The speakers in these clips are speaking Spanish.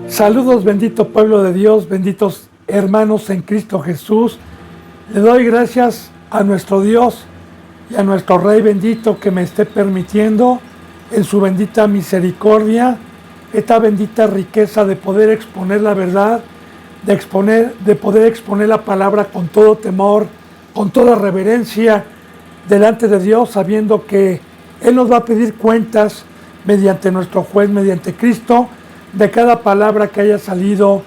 Saludos, bendito pueblo de Dios, benditos hermanos en Cristo Jesús. Le doy gracias a nuestro Dios y a nuestro Rey bendito que me esté permitiendo en su bendita misericordia, esta bendita riqueza de poder exponer la verdad, de poder exponer la palabra con todo temor, con toda reverencia delante de Dios, sabiendo que Él nos va a pedir cuentas mediante nuestro juez, mediante Cristo, de cada palabra que haya salido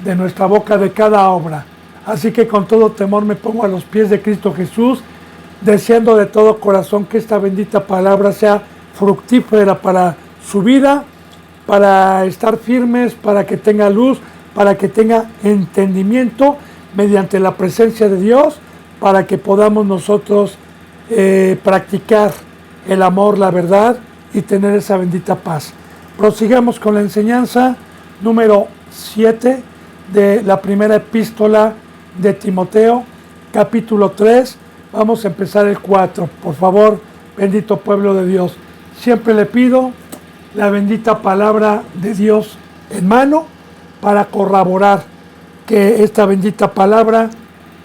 de nuestra boca, de cada obra. Así que con todo temor me pongo a los pies de Cristo Jesús, deseando de todo corazón que esta bendita palabra sea fructífera para su vida, para estar firmes, para que tenga luz, para que tenga entendimiento mediante la presencia de Dios, para que podamos nosotros practicar el amor, la verdad y tener esa bendita paz. Prosigamos con la enseñanza número 7 de la primera epístola de Timoteo, capítulo 3. Vamos a empezar el 4. Por favor, bendito pueblo de Dios. Siempre le pido la bendita palabra de Dios en mano para corroborar que esta bendita palabra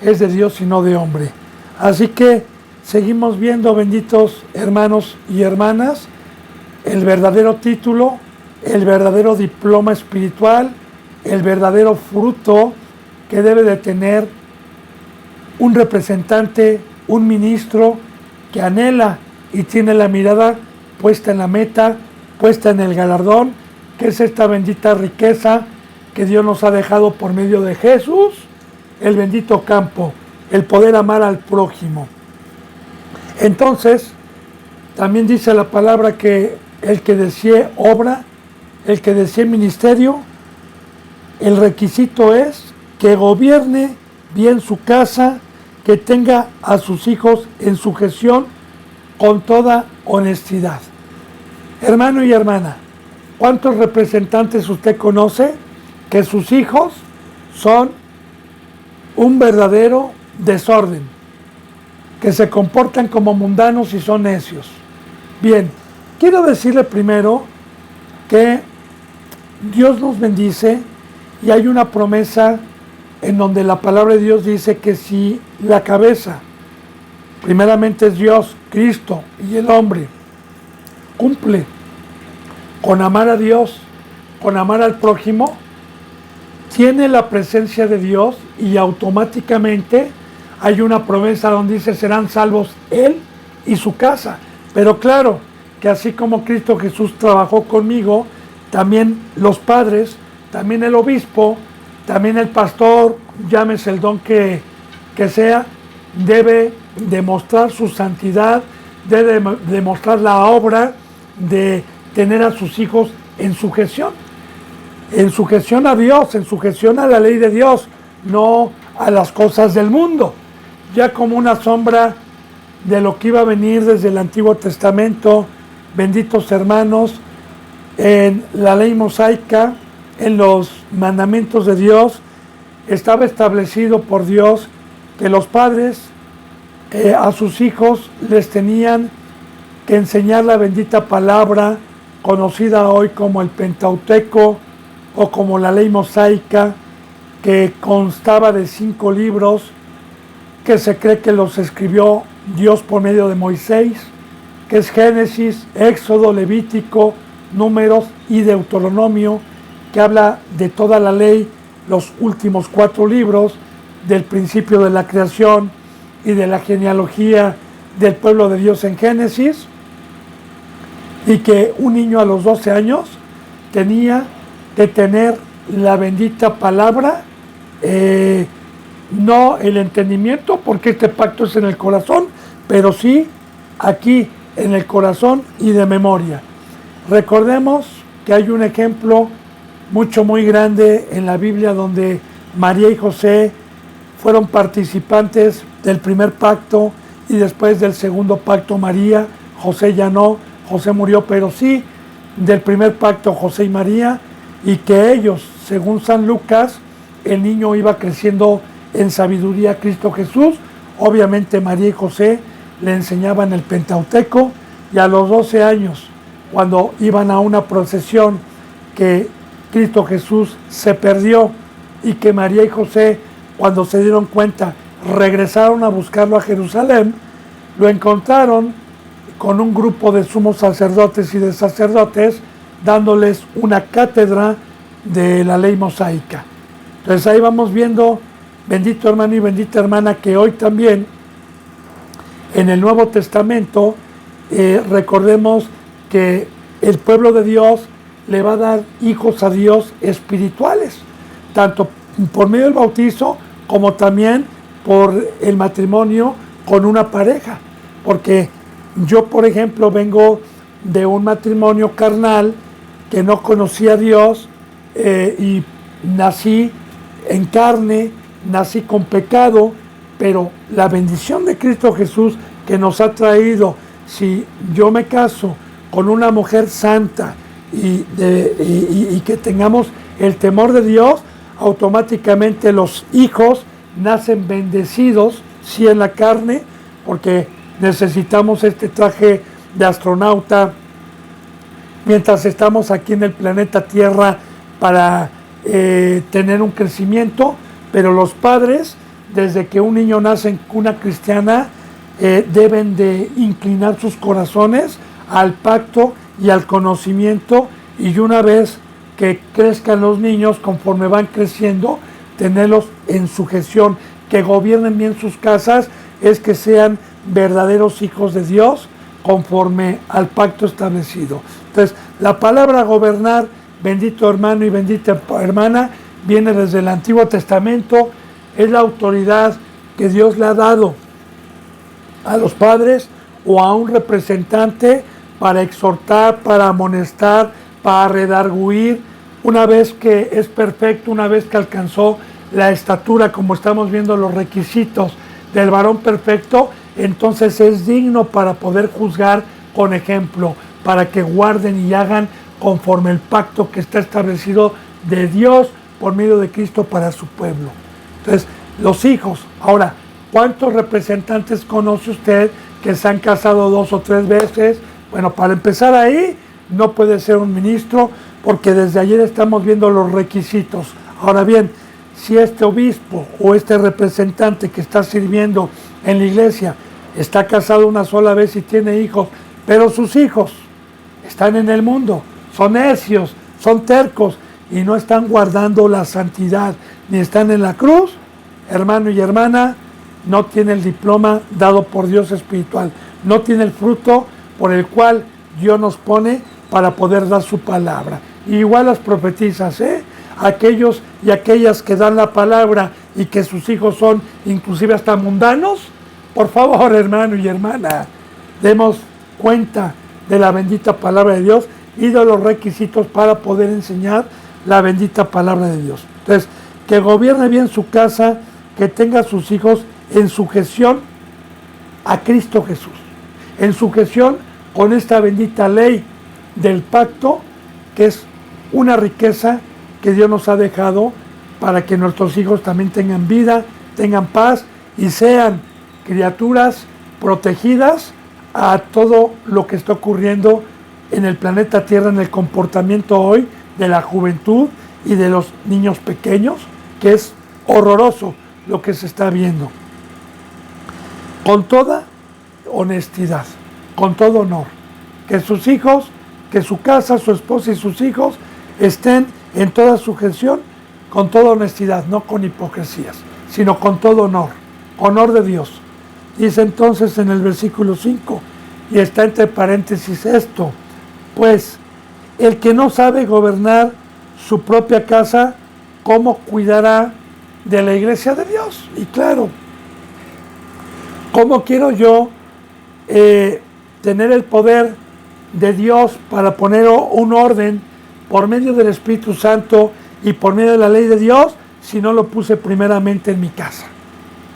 es de Dios y no de hombre. Así que seguimos viendo, benditos hermanos y hermanas, el verdadero título, el verdadero diploma espiritual, el verdadero fruto que debe de tener un representante, un ministro que anhela y tiene la mirada puesta en la meta, puesta en el galardón, que es esta bendita riqueza que Dios nos ha dejado por medio de Jesús, el bendito campo, el poder amar al prójimo. Entonces, también dice la palabra que el que desee obra, el que desee ministerio, el requisito es que gobierne bien su casa, que tenga a sus hijos en sujeción con toda honestidad. Hermano y hermana, ¿cuántos representantes usted conoce que sus hijos son un verdadero desorden, que se comportan como mundanos y son necios? Bien, quiero decirle primero que Dios nos bendice y hay una promesa en donde la palabra de Dios dice que si la cabeza, primeramente es Dios, Cristo y el hombre, cumple con amar a Dios, con amar al prójimo, tiene la presencia de Dios y automáticamente hay una promesa donde dice serán salvos él y su casa. Pero claro, que así como Cristo Jesús trabajó conmigo, también los padres, también el obispo, también el pastor, llámese el don que sea, debe demostrar su santidad, debe demostrar la obra de tener a sus hijos en sujeción a Dios, en sujeción a la ley de Dios, no a las cosas del mundo, ya como una sombra de lo que iba a venir desde el Antiguo Testamento. Benditos hermanos, en la ley mosaica, en los mandamientos de Dios, estaba establecido por Dios que los padres a sus hijos les tenían que enseñar la bendita palabra, conocida hoy como el Pentateuco o como la ley mosaica, que constaba de 5 libros que se cree que los escribió Dios por medio de Moisés, que es Génesis, Éxodo, Levítico, Números y Deuteronomio, que habla de toda la ley, los últimos 4 libros, del principio de la creación y de la genealogía del pueblo de Dios en Génesis, y que un niño a los 12 años tenía que tener la bendita palabra, no el entendimiento, porque este pacto es en el corazón, pero sí aquí en el corazón y de memoria. Recordemos que hay un ejemplo muy grande en la Biblia donde María y José fueron participantes del primer pacto y después del segundo pacto María, José ya no, José murió, pero sí del primer pacto José y María, y que ellos, según San Lucas, el niño iba creciendo en sabiduría a Cristo Jesús. Obviamente María y José le enseñaban el Pentateuco, y a los 12 años, cuando iban a una procesión que Cristo Jesús se perdió y que María y José, cuando se dieron cuenta, regresaron a buscarlo a Jerusalén, lo encontraron con un grupo de sumos sacerdotes y de sacerdotes dándoles una cátedra de la ley mosaica. Entonces ahí vamos viendo, bendito hermano y bendita hermana, que hoy también en el Nuevo Testamento recordemos que el pueblo de Dios le va a dar hijos a Dios espirituales, tanto por medio del bautizo como también por el matrimonio con una pareja. Porque yo, por ejemplo, vengo de un matrimonio carnal que no conocía a Dios y nací en carne, nací con pecado, pero la bendición de Cristo Jesús que nos ha traído, si yo me caso con una mujer santa y que tengamos el temor de Dios, automáticamente los hijos nacen bendecidos, sí en la carne, porque necesitamos este traje de astronauta mientras estamos aquí en el planeta Tierra para tener un crecimiento, pero los padres, desde que un niño nace en cuna cristiana, deben de inclinar sus corazones al pacto y al conocimiento, y una vez que crezcan los niños, conforme van creciendo, tenerlos en sujeción, que gobiernen bien sus casas, es que sean verdaderos hijos de Dios conforme al pacto establecido. Entonces, la palabra gobernar, bendito hermano y bendita hermana, viene desde el Antiguo Testamento, es la autoridad que Dios le ha dado a los padres o a un representante para exhortar, para amonestar, para redarguir, una vez que es perfecto, una vez que alcanzó la estatura, como estamos viendo los requisitos del varón perfecto, entonces es digno para poder juzgar con ejemplo, para que guarden y hagan conforme el pacto que está establecido de Dios por medio de Cristo para su pueblo. Entonces, los hijos. Ahora, ¿cuántos representantes conoce usted que se han casado 2 o 3 veces? Bueno, para empezar ahí, no puede ser un ministro, porque desde ayer estamos viendo los requisitos. Ahora bien, si este obispo o este representante que está sirviendo en la iglesia está casado una sola vez y tiene hijos, pero sus hijos están en el mundo, son necios, son tercos y no están guardando la santidad, ni están en la cruz, hermano y hermana, no tiene el diploma dado por Dios espiritual, no tiene el fruto por el cual Dios nos pone para poder dar su palabra. Y igual las profetizas, aquellos y aquellas que dan la palabra y que sus hijos son inclusive hasta mundanos, por favor, hermano y hermana, demos cuenta de la bendita palabra de Dios y de los requisitos para poder enseñar la bendita palabra de Dios. Entonces, que gobierne bien su casa, que tenga a sus hijos en sujeción a Cristo Jesús, en sujeción con esta bendita ley del pacto, que es una riqueza que Dios nos ha dejado para que nuestros hijos también tengan vida, tengan paz y sean criaturas protegidas a todo lo que está ocurriendo en el planeta Tierra, en el comportamiento hoy de la juventud y de los niños pequeños, que es horroroso lo que se está viendo. Con toda honestidad, con todo honor, que sus hijos, que su casa, su esposa y sus hijos estén en toda sujeción, con toda honestidad, no con hipocresías, sino con todo honor de Dios. Dice entonces en el versículo 5, y está entre paréntesis esto, pues el que no sabe gobernar su propia casa, ¿cómo cuidará de la iglesia de Dios? Y claro, ¿cómo quiero yo tener el poder de Dios para poner un orden por medio del Espíritu Santo y por medio de la ley de Dios si no lo puse primeramente en mi casa?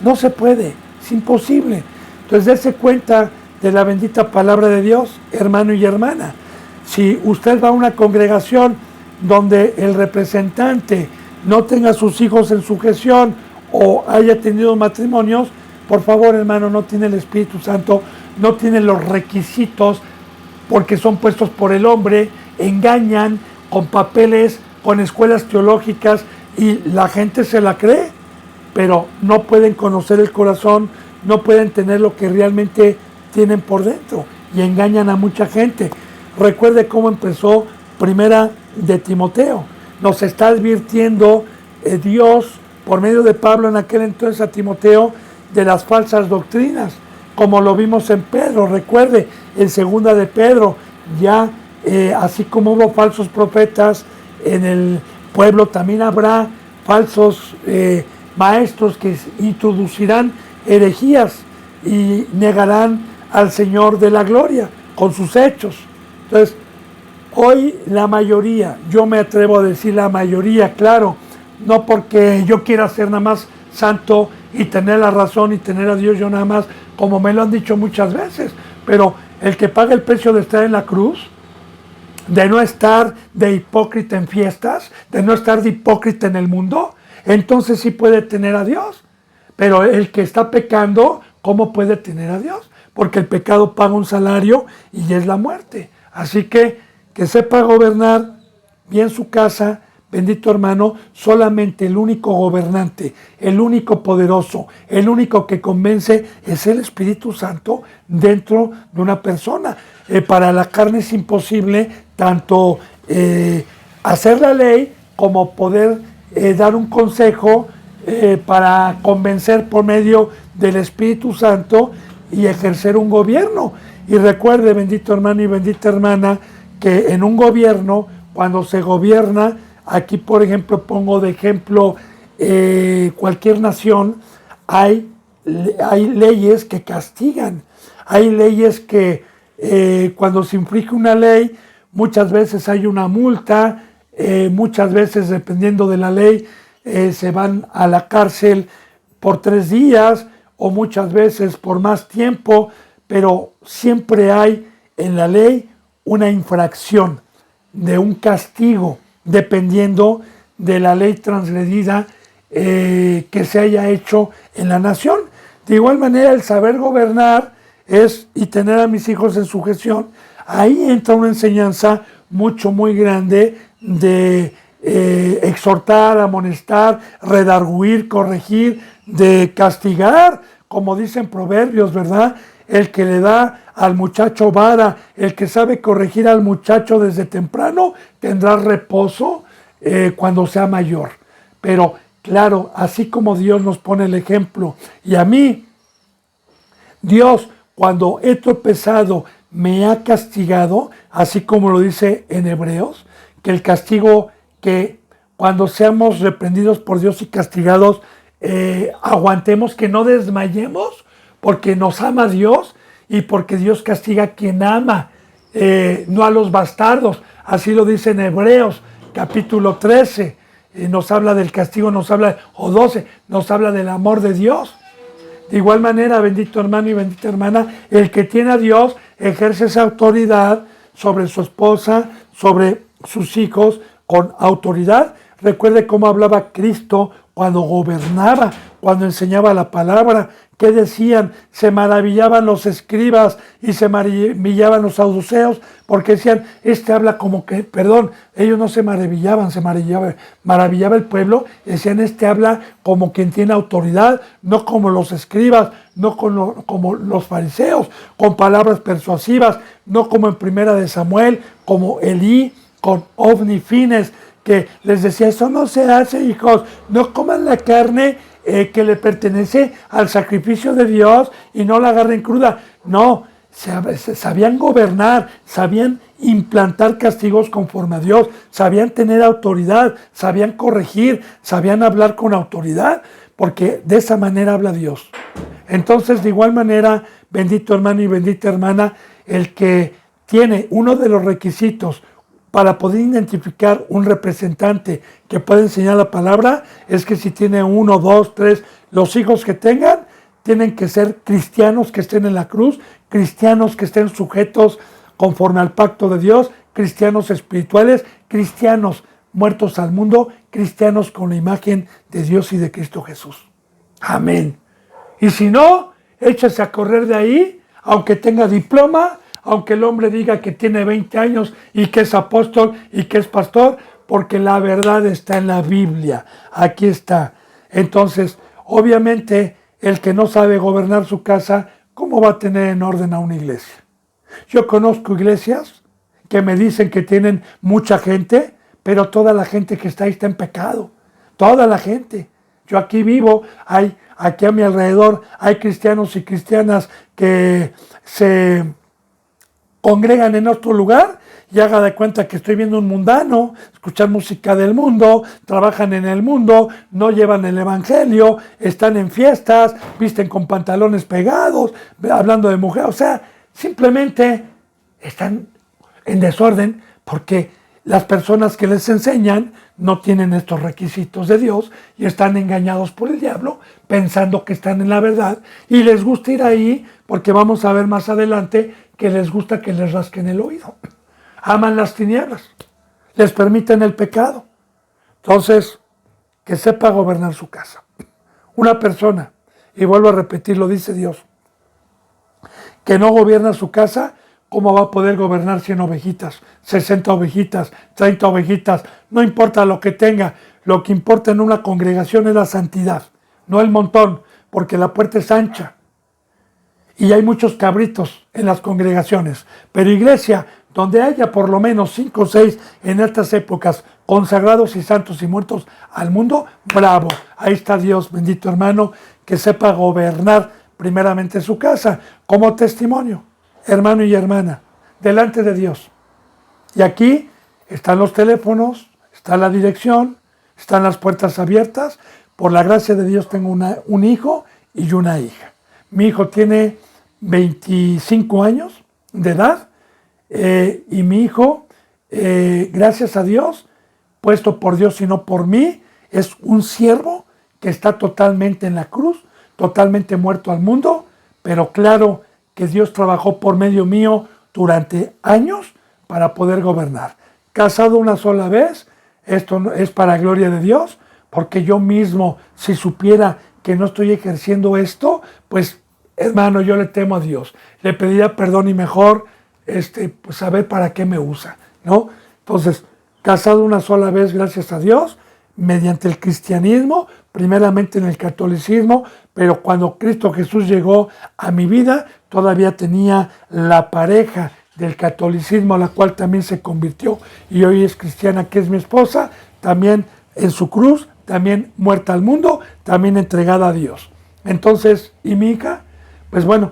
No se puede, es imposible. Entonces dése cuenta de la bendita palabra de Dios, hermano y hermana. Si usted va a una congregación donde el representante no tenga a sus hijos en sujeción o haya tenido matrimonios, por favor, hermano, no tiene el Espíritu Santo, no tiene los requisitos porque son puestos por el hombre, engañan con papeles, con escuelas teológicas y la gente se la cree, pero no pueden conocer el corazón, no pueden tener lo que realmente tienen por dentro y engañan a mucha gente. Recuerde cómo empezó Primera de Timoteo. Nos está advirtiendo Dios por medio de Pablo en aquel entonces a Timoteo de las falsas doctrinas, como lo vimos en Pedro. Recuerde, en Segunda de Pedro, ya así como hubo falsos profetas en el pueblo, también habrá falsos maestros que introducirán herejías y negarán al Señor de la gloria con sus hechos. Entonces, hoy la mayoría, yo me atrevo a decir la mayoría, claro, no porque yo quiera ser nada más santo y tener la razón y tener a Dios yo nada más, como me lo han dicho muchas veces, pero el que paga el precio de estar en la cruz, de no estar de hipócrita en fiestas, de no estar de hipócrita en el mundo, entonces sí puede tener a Dios. Pero el que está pecando, ¿cómo puede tener a Dios? Porque el pecado paga un salario y es la muerte. Así que sepa gobernar bien su casa, bendito hermano, solamente el único gobernante, el único poderoso, el único que convence es el Espíritu Santo dentro de una persona. Para la carne es imposible tanto hacer la ley como poder dar un consejo para convencer por medio del Espíritu Santo y ejercer un gobierno. Y recuerde, bendito hermano y bendita hermana, que en un gobierno, cuando se gobierna, aquí por ejemplo pongo de ejemplo cualquier nación, hay leyes que castigan, hay leyes que cuando se infringe una ley, muchas veces hay una multa, muchas veces dependiendo de la ley, se van a la cárcel por 3 días o muchas veces por más tiempo, pero siempre hay en la ley una infracción de un castigo, dependiendo de la ley transgredida que se haya hecho en la nación. De igual manera, el saber gobernar y tener a mis hijos en sujeción, ahí entra una enseñanza muy grande de exhortar, amonestar, redarguir, corregir, de castigar, como dicen proverbios, ¿verdad? El que le da al muchacho vara, el que sabe corregir al muchacho desde temprano, tendrá reposo cuando sea mayor. Pero claro, así como Dios nos pone el ejemplo, y a mí, Dios, cuando he tropezado, me ha castigado, así como lo dice en Hebreos, que el castigo que cuando seamos reprendidos por Dios y castigados, aguantemos, que no desmayemos, porque nos ama Dios y porque Dios castiga a quien ama, no a los bastardos. Así lo dice en Hebreos capítulo 13, nos habla del castigo, o 12, nos habla del amor de Dios. De igual manera, bendito hermano y bendita hermana, el que tiene a Dios ejerce esa autoridad sobre su esposa, sobre sus hijos, con autoridad. Recuerde cómo hablaba Cristo cuando gobernaba, cuando enseñaba la palabra. ¿Qué decían? Se maravillaban los escribas y se maravillaban los saduceos, porque decían, habla como que, perdón, ellos no se maravillaban, maravillaba el pueblo, decían, habla como quien tiene autoridad, no como los escribas, no como los fariseos, con palabras persuasivas, no como en Primera de Samuel, como Elí, con Ofni Fines, que les decía, eso no se hace, hijos, no coman la carne que le pertenece al sacrificio de Dios y no la agarren cruda. No, sabían gobernar, sabían implantar castigos conforme a Dios, sabían tener autoridad, sabían corregir, sabían hablar con autoridad, porque de esa manera habla Dios. Entonces, de igual manera, bendito hermano y bendita hermana, el que tiene uno de los requisitos para poder identificar un representante que pueda enseñar la palabra, es que si tiene 1, 2, 3, los hijos que tengan, tienen que ser cristianos que estén en la cruz, cristianos que estén sujetos conforme al pacto de Dios, cristianos espirituales, cristianos muertos al mundo, cristianos con la imagen de Dios y de Cristo Jesús. Amén. Y si no, échase a correr de ahí, aunque tenga diploma, aunque el hombre diga que tiene 20 años y que es apóstol y que es pastor, porque la verdad está en la Biblia. Aquí está. Entonces, obviamente, el que no sabe gobernar su casa, ¿cómo va a tener en orden a una iglesia? Yo conozco iglesias que me dicen que tienen mucha gente, pero toda la gente que está ahí está en pecado. Toda la gente. Yo aquí vivo, aquí a mi alrededor hay cristianos y cristianas que se congregan en otro lugar y haga de cuenta que estoy viendo un mundano, escuchar música del mundo, trabajan en el mundo, no llevan el evangelio, están en fiestas, visten con pantalones pegados, hablando de mujeres, o sea, simplemente están en desorden porque las personas que les enseñan no tienen estos requisitos de Dios y están engañados por el diablo pensando que están en la verdad y les gusta ir ahí porque vamos a ver más adelante que les gusta que les rasquen el oído. Aman las tinieblas, les permiten el pecado. Entonces, que sepa gobernar su casa. Una persona, y vuelvo a repetir, lo dice Dios, que no gobierna su casa, ¿cómo va a poder gobernar 100 ovejitas, 60 ovejitas, 30 ovejitas? No importa lo que tenga, lo que importa en una congregación es la santidad, no el montón, porque la puerta es ancha. Y hay muchos cabritos en las congregaciones. Pero iglesia, donde haya por lo menos 5 o 6 en estas épocas, consagrados y santos y muertos al mundo, bravo. Ahí está Dios, bendito hermano, que sepa gobernar primeramente su casa, como testimonio, hermano y hermana, delante de Dios. Y aquí están los teléfonos, está la dirección, están las puertas abiertas. Por la gracia de Dios tengo un hijo y una hija. Mi hijo tiene 25 años de edad y mi hijo, gracias a Dios, puesto por Dios y no por mí, es un siervo que está totalmente en la cruz, totalmente muerto al mundo, pero claro que Dios trabajó por medio mío durante años para poder gobernar. Casado una sola vez, esto es para gloria de Dios, porque yo mismo, si supiera que no estoy ejerciendo esto, pues hermano, yo le temo a Dios. Le pediría perdón y mejor pues saber para qué me usa, ¿no? Entonces, casado una sola vez, gracias a Dios, mediante el cristianismo, primeramente en el catolicismo, pero cuando Cristo Jesús llegó a mi vida, todavía tenía la pareja del catolicismo, a la cual también se convirtió y hoy es cristiana, que es mi esposa, también en su cruz, también muerta al mundo, también entregada a Dios. Entonces, ¿y mi hija? Pues bueno,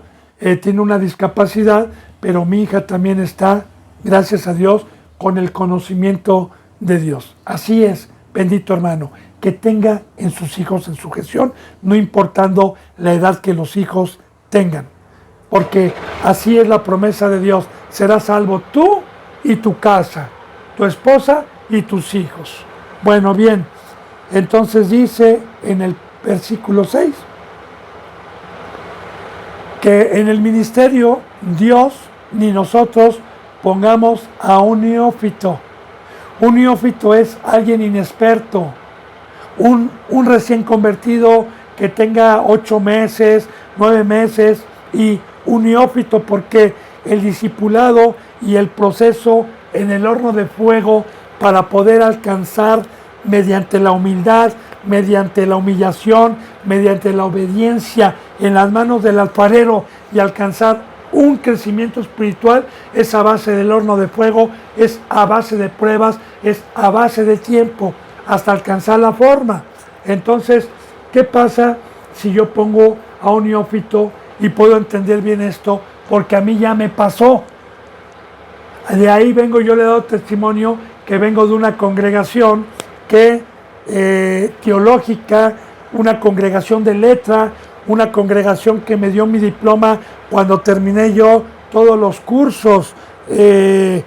tiene una discapacidad, pero mi hija también está, gracias a Dios, con el conocimiento de Dios. Así es, bendito hermano, que tenga en sus hijos en sujeción, no importando la edad que los hijos tengan. Porque así es la promesa de Dios, serás salvo tú y tu casa, tu esposa y tus hijos. Bueno, bien, entonces dice en el versículo 6, que en el ministerio Dios ni nosotros pongamos a un neófito. Un neófito es alguien inexperto, un recién convertido que tenga 8 meses, 9 meses, y un neófito porque el discipulado y el proceso en el horno de fuego para poder alcanzar mediante la humildad, mediante la humillación, mediante la obediencia en las manos del alfarero y alcanzar un crecimiento espiritual, es a base del horno de fuego, es a base de pruebas, es a base de tiempo, hasta alcanzar la forma. Entonces, ¿qué pasa si yo pongo a un neófito y puedo entender bien esto? Porque a mí ya me pasó. De ahí vengo, yo le he dado testimonio que vengo de una congregación que teológica, una congregación de letra, una congregación que me dio mi diploma cuando terminé yo todos los cursos que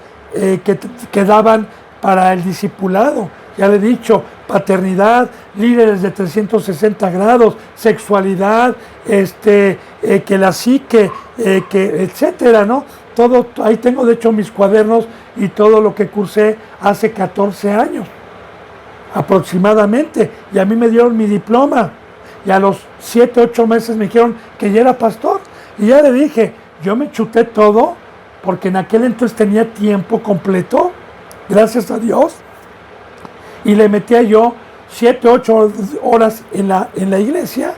daban para el discipulado. Ya le he dicho, paternidad, líderes de 360 grados, sexualidad, que la psique, etcétera, ¿no? Todo, ahí tengo de hecho mis cuadernos y todo lo que cursé hace 14 años aproximadamente, y a mí me dieron mi diploma y a los 7, 8 meses me dijeron que ya era pastor y ya le dije, yo me chuté todo porque en aquel entonces tenía tiempo completo, gracias a Dios, y le metía yo 7, 8 horas en la iglesia,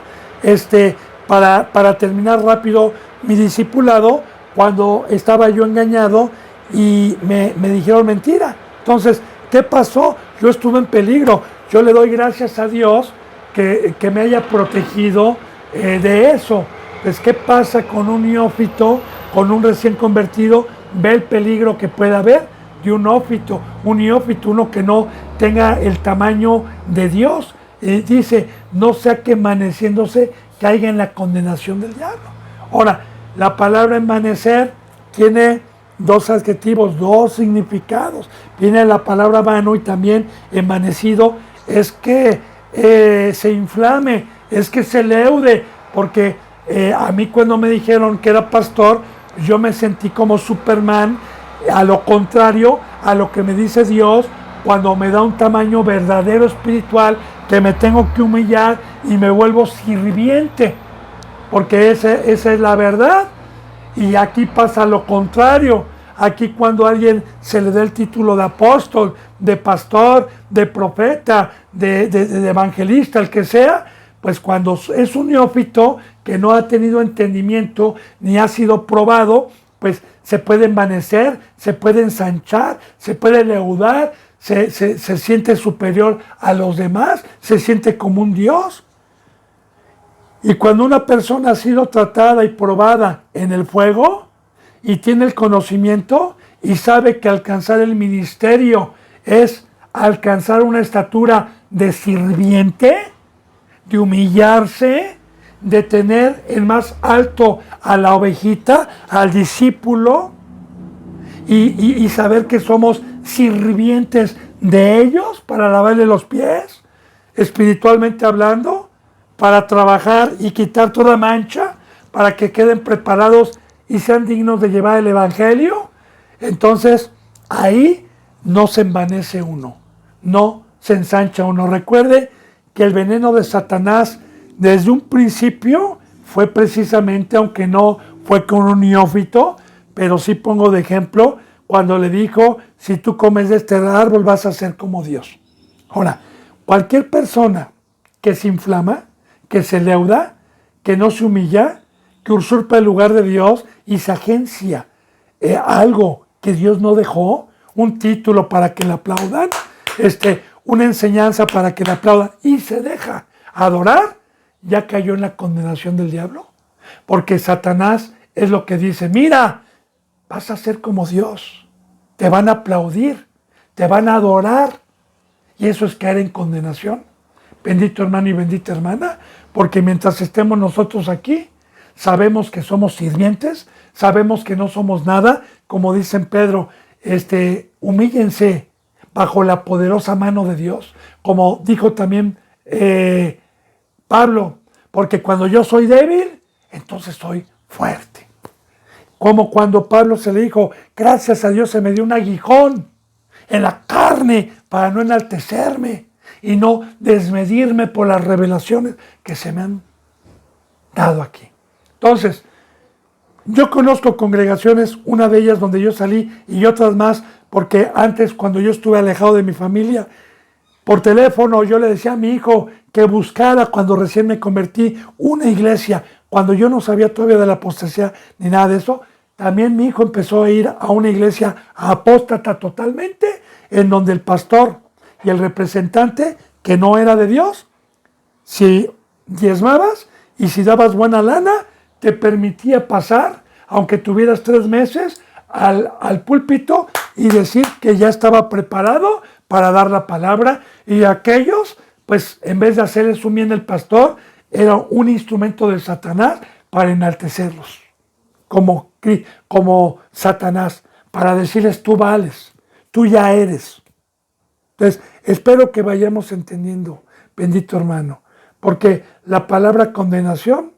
para terminar rápido mi discipulado, cuando estaba yo engañado y me dijeron mentira. Entonces, ¿qué pasó? Yo estuve en peligro. Yo le doy gracias a Dios que me haya protegido de eso. Pues, ¿qué pasa con un neófito, con un recién convertido? Ve el peligro que puede haber de un neófito, uno que no tenga el tamaño de Dios. Dice, no sea que envaneciéndose caiga en la condenación del diablo. Ahora, la palabra envanecer tiene dos adjetivos, dos significados. Viene la palabra vano y también envanecido es que se inflame, es que se leude, porque a mí cuando me dijeron que era pastor, yo me sentí como Superman, a lo contrario a lo que me dice Dios cuando me da un tamaño verdadero espiritual, que me tengo que humillar y me vuelvo sirviente, porque esa es la verdad. Y aquí pasa lo contrario. Aquí cuando a alguien se le da el título de apóstol, de pastor, de profeta, de evangelista, el que sea, pues cuando es un neófito que no ha tenido entendimiento ni ha sido probado, pues se puede envanecer, se puede ensanchar, se puede leudar, se siente superior a los demás, se siente como un Dios. Y cuando una persona ha sido tratada y probada en el fuego y tiene el conocimiento y sabe que alcanzar el ministerio es alcanzar una estatura de sirviente, de humillarse, de tener en más alto a la ovejita, al discípulo, y saber que somos sirvientes de ellos para lavarle los pies, espiritualmente hablando, para trabajar y quitar toda mancha, para que queden preparados y sean dignos de llevar el evangelio. Entonces, ahí no se envanece uno, no se ensancha uno. Recuerde que el veneno de Satanás desde un principio fue precisamente, aunque no fue con un neófito, pero sí pongo de ejemplo cuando le dijo, si tú comes de este árbol vas a ser como Dios. Ahora, cualquier persona que se inflama, que se leuda, que no se humilla, que usurpa el lugar de Dios y se agencia algo que Dios no dejó, un título para que le aplaudan, una enseñanza para que le aplaudan y se deja adorar, ya cayó en la condenación del diablo. Porque Satanás es lo que dice, mira, vas a ser como Dios, te van a aplaudir, te van a adorar, y eso es caer en condenación. Bendito hermano y bendita hermana, porque mientras estemos nosotros aquí, sabemos que somos sirvientes, sabemos que no somos nada, como dice en Pedro, humíllense bajo la poderosa mano de Dios, como dijo también Pablo, porque cuando yo soy débil, entonces soy fuerte. Como cuando Pablo se le dijo, gracias a Dios se me dio un aguijón en la carne para no enaltecerme y no desmedirme por las revelaciones que se me han dado aquí. Entonces, yo conozco congregaciones, una de ellas donde yo salí y otras más, porque antes cuando yo estuve alejado de mi familia, por teléfono yo le decía a mi hijo que buscara cuando recién me convertí una iglesia, cuando yo no sabía todavía de la apostasía ni nada de eso. También mi hijo empezó a ir a una iglesia apóstata totalmente, en donde el pastor y el representante, que no era de Dios, si diezmabas y si dabas buena lana, te permitía pasar, aunque tuvieras 3 meses, al púlpito y decir que ya estaba preparado para dar la palabra. Y aquellos, pues en vez de hacerles un bien el pastor, era un instrumento de Satanás para enaltecerlos, como Satanás, para decirles tú vales, tú ya eres. Entonces, espero que vayamos entendiendo, bendito hermano, porque la palabra condenación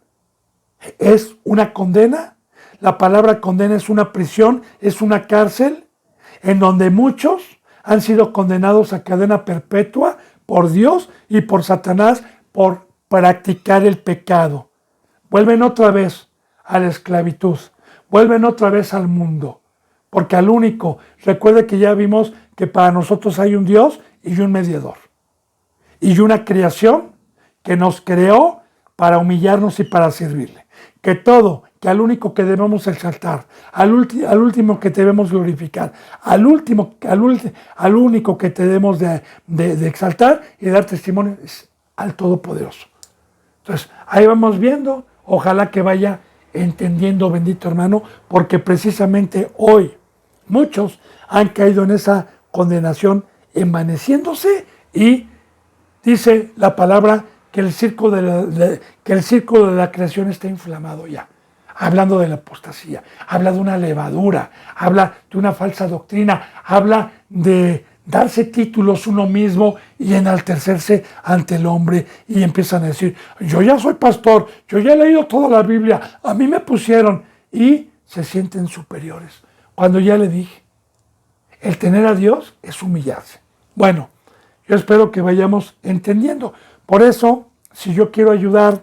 es una condena, la palabra condena es una prisión, es una cárcel, en donde muchos han sido condenados a cadena perpetua por Dios y por Satanás por practicar el pecado. Vuelven otra vez a la esclavitud, vuelven otra vez al mundo, porque al único, recuerde que ya vimos que para nosotros hay un Dios y un mediador. Y una creación que nos creó para humillarnos y para servirle. Que todo, que al único que debemos exaltar, al último que debemos glorificar, al único que debemos de exaltar y dar testimonio es al Todopoderoso. Entonces, ahí vamos viendo, ojalá que vaya entendiendo, bendito hermano, porque precisamente hoy muchos han caído en esa condenación envaneciéndose y dice la palabra que el círculo de la creación está inflamado ya. Hablando de la apostasía, habla de una levadura, habla de una falsa doctrina, habla de darse títulos uno mismo y enaltecerse ante el hombre y empiezan a decir, yo ya soy pastor, yo ya he leído toda la Biblia, a mí me pusieron y se sienten superiores. Cuando ya le dije, el tener a Dios es humillarse. Bueno, yo espero que vayamos entendiendo. Por eso, si yo quiero ayudar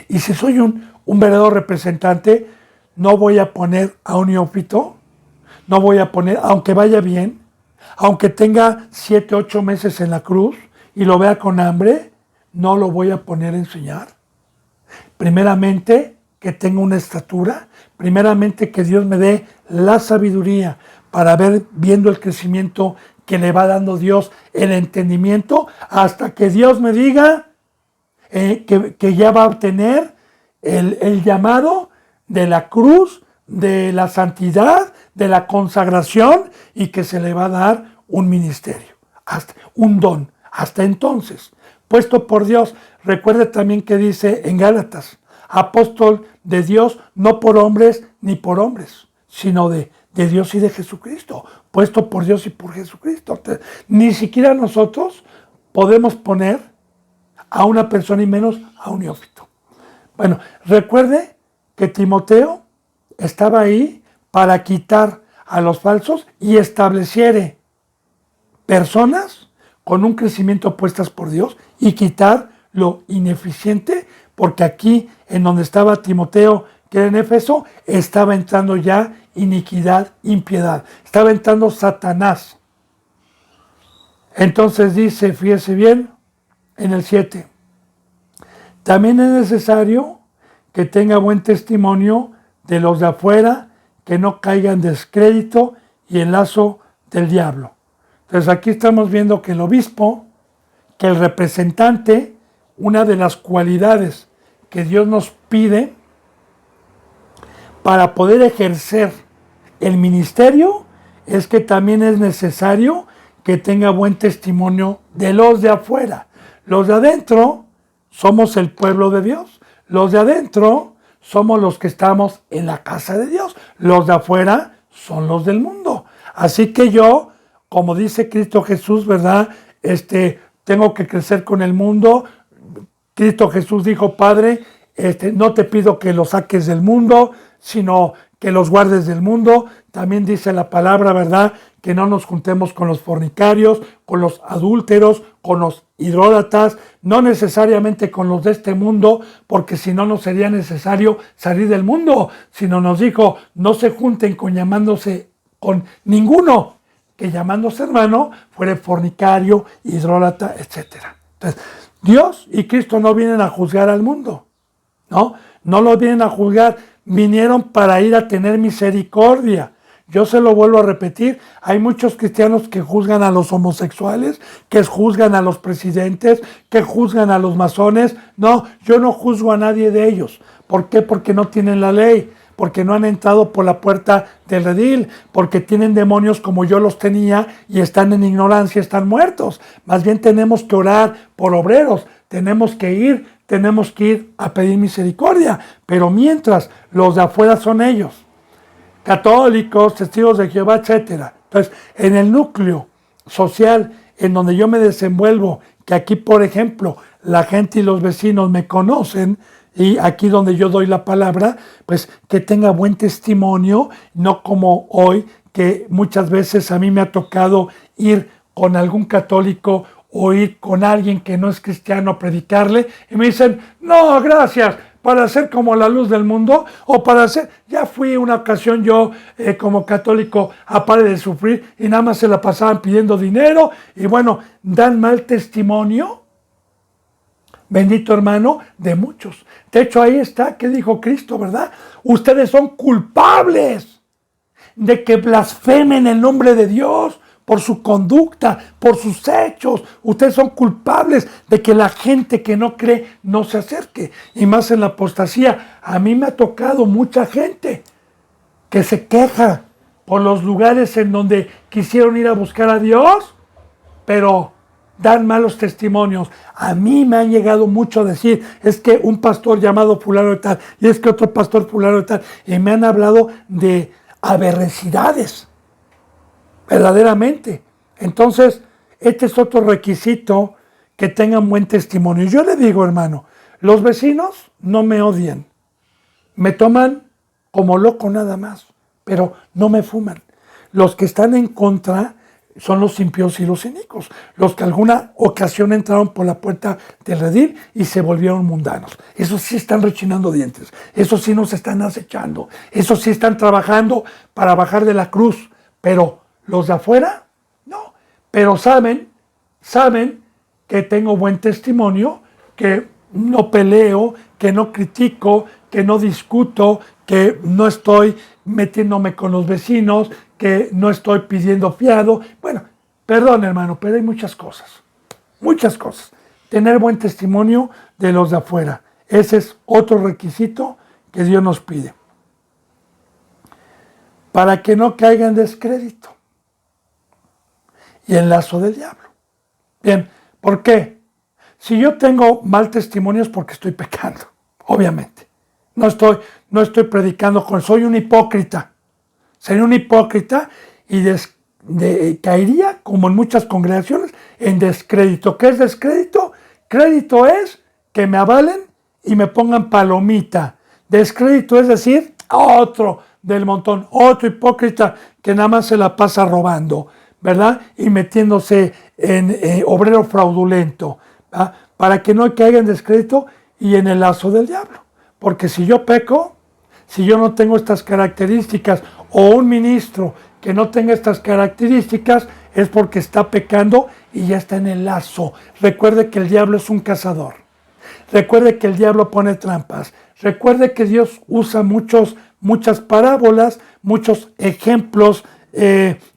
y si soy un verdadero representante, no voy a poner a un neófito, no voy a poner, aunque vaya bien, aunque tenga 7, 8 meses en la cruz y lo vea con hambre, no lo voy a poner a enseñar. Primeramente, que tenga una estatura, primeramente que Dios me dé la sabiduría para ver, viendo el crecimiento que le va dando Dios, el entendimiento, hasta que Dios me diga que ya va a obtener el llamado de la cruz, de la santidad, de la consagración y que se le va a dar un ministerio, hasta un don. Hasta entonces, puesto por Dios, recuerde también que dice en Gálatas, apóstol de Dios, no por hombres ni por hombres, sino de Dios y de Jesucristo, puesto por Dios y por Jesucristo. Entonces, ni siquiera nosotros podemos poner a una persona y menos a un neófito. Bueno, recuerde que Timoteo estaba ahí para quitar a los falsos y estableciere personas con un crecimiento puestas por Dios y quitar lo ineficiente, porque aquí en donde estaba Timoteo, que era en Éfeso, estaba entrando ya iniquidad, impiedad, estaba entrando Satanás. Entonces dice, fíjese bien, en el 7, también es necesario que tenga buen testimonio de los de afuera, que no caiga en descrédito y en lazo del diablo. Entonces aquí estamos viendo que el obispo, que el representante, una de las cualidades que Dios nos pide para poder ejercer el ministerio es que también es necesario que tenga buen testimonio de los de afuera. Los de adentro somos el pueblo de Dios. Los de adentro somos los que estamos en la casa de Dios. Los de afuera son los del mundo. Así que yo, como dice Cristo Jesús, ¿verdad? Tengo que crecer con el mundo. Cristo Jesús dijo, Padre, no te pido que los saques del mundo, sino que los guardes del mundo. También dice la palabra, ¿verdad? Que no nos juntemos con los fornicarios, con los adúlteros, con los idólatras, no necesariamente con los de este mundo, porque si no, no sería necesario salir del mundo, sino nos dijo, no se junten llamándose con ninguno, que llamándose hermano fuere fornicario, idólatra, etc. Entonces, Dios y Cristo no vienen a juzgar al mundo, no lo vienen a juzgar, vinieron para ir a tener misericordia. Yo se lo vuelvo a repetir, hay muchos cristianos que juzgan a los homosexuales, que juzgan a los presidentes, que juzgan a los masones. No, yo no juzgo a nadie de ellos. ¿Por qué? Porque no tienen la ley, porque no han entrado por la puerta del redil, porque tienen demonios como yo los tenía y están en ignorancia, están muertos. Más bien tenemos que orar por obreros, tenemos que ir a pedir misericordia. Pero mientras los de afuera son ellos, católicos, testigos de Jehová, etc. Entonces, en el núcleo social en donde yo me desenvuelvo, que aquí, por ejemplo, la gente y los vecinos me conocen, y aquí donde yo doy la palabra, pues que tenga buen testimonio, no como hoy, que muchas veces a mí me ha tocado ir con algún católico o ir con alguien que no es cristiano a predicarle, y me dicen, no, gracias, para ser como la luz del mundo o para ser... Ya fui una ocasión yo como católico a Pare de Sufrir y nada más se la pasaban pidiendo dinero y bueno, dan mal testimonio, bendito hermano, de muchos. De hecho ahí está, ¿qué dijo Cristo, verdad? Ustedes son culpables de que blasfemen el nombre de Dios por su conducta, por sus hechos. Ustedes son culpables de que la gente que no cree no se acerque. Y más en la apostasía. A mí me ha tocado mucha gente que se queja por los lugares en donde quisieron ir a buscar a Dios, pero dan malos testimonios. A mí me han llegado mucho a decir, es que un pastor llamado fulano de tal, y es que otro pastor fulano de tal, y me han hablado de aberracidades, verdaderamente. Entonces, este es otro requisito, que tengan buen testimonio. Yo le digo, hermano, los vecinos no me odian, me toman como loco nada más, pero no me fuman. Los que están en contra son los impíos y los cínicos, los que alguna ocasión entraron por la puerta del redil y se volvieron mundanos. Esos sí están rechinando dientes, esos sí nos están acechando, esos sí están trabajando para bajar de la cruz, pero los de afuera, no. Pero saben que tengo buen testimonio, que no peleo, que no critico, que no discuto, que no estoy metiéndome con los vecinos, que no estoy pidiendo fiado. Bueno, perdón hermano, pero hay muchas cosas. Tener buen testimonio de los de afuera. Ese es otro requisito que Dios nos pide. Para que no caiga en descrédito y en lazo del diablo. Bien, ¿por qué? Si yo tengo mal testimonio es porque estoy pecando, obviamente. No estoy predicando soy un hipócrita. Sería un hipócrita y caería, como en muchas congregaciones, en descrédito. ¿Qué es descrédito? Crédito es que me avalen y me pongan palomita. Descrédito es decir, otro del montón, otro hipócrita que nada más se la pasa robando, ¿verdad? Y metiéndose en obrero fraudulento, ¿verdad? Para que no caiga en descrédito y en el lazo del diablo. Porque si yo peco, si yo no tengo estas características, o un ministro que no tenga estas características, es porque está pecando y ya está en el lazo. Recuerde que el diablo es un cazador. Recuerde que el diablo pone trampas. Recuerde que Dios usa muchas parábolas, muchos ejemplos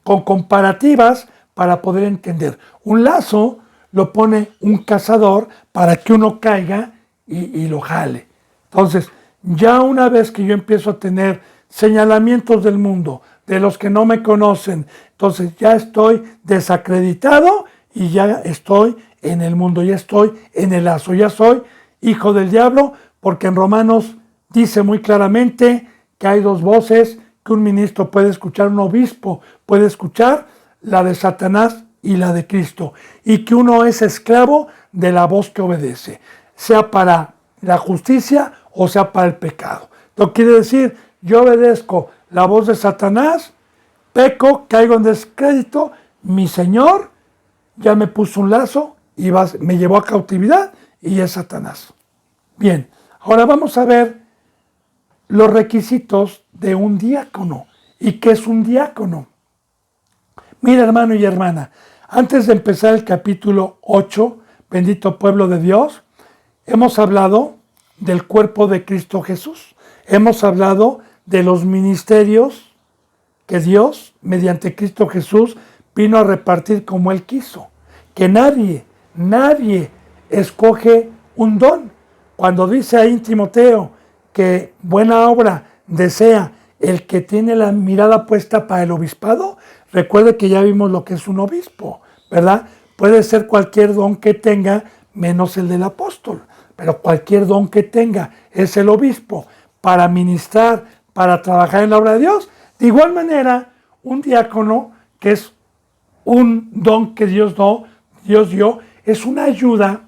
con comparativas para poder entender. Un lazo lo pone un cazador para que uno caiga y lo jale. Entonces, ya una vez que yo empiezo a tener señalamientos del mundo, de los que no me conocen, entonces ya estoy desacreditado y ya estoy en el mundo, ya estoy en el lazo, ya soy hijo del diablo, porque en Romanos dice muy claramente que hay dos voces que un ministro puede escuchar, un obispo puede escuchar, la de Satanás y la de Cristo, y que uno es esclavo de la voz que obedece, sea para la justicia o sea para el pecado. Esto quiere decir, yo obedezco la voz de Satanás, peco, caigo en descrédito, mi Señor ya me puso un lazo y me llevó a cautividad y es Satanás. Bien, ahora vamos a ver los requisitos de un diácono. ¿Y qué es un diácono? Mira, hermano y hermana, antes de empezar el capítulo 8, bendito pueblo de Dios, hemos hablado del cuerpo de Cristo Jesús. Hemos hablado de los ministerios que Dios, mediante Cristo Jesús, vino a repartir como Él quiso. Que nadie escoge un don. Cuando dice ahí en Timoteo que buena obra desea el que tiene la mirada puesta para el obispado, recuerde que ya vimos lo que es un obispo, ¿verdad? Puede ser cualquier don que tenga, menos el del apóstol, pero cualquier don que tenga es el obispo para ministrar, para trabajar en la obra de Dios. De igual manera, un diácono, que es un don que Dios dio, es una ayuda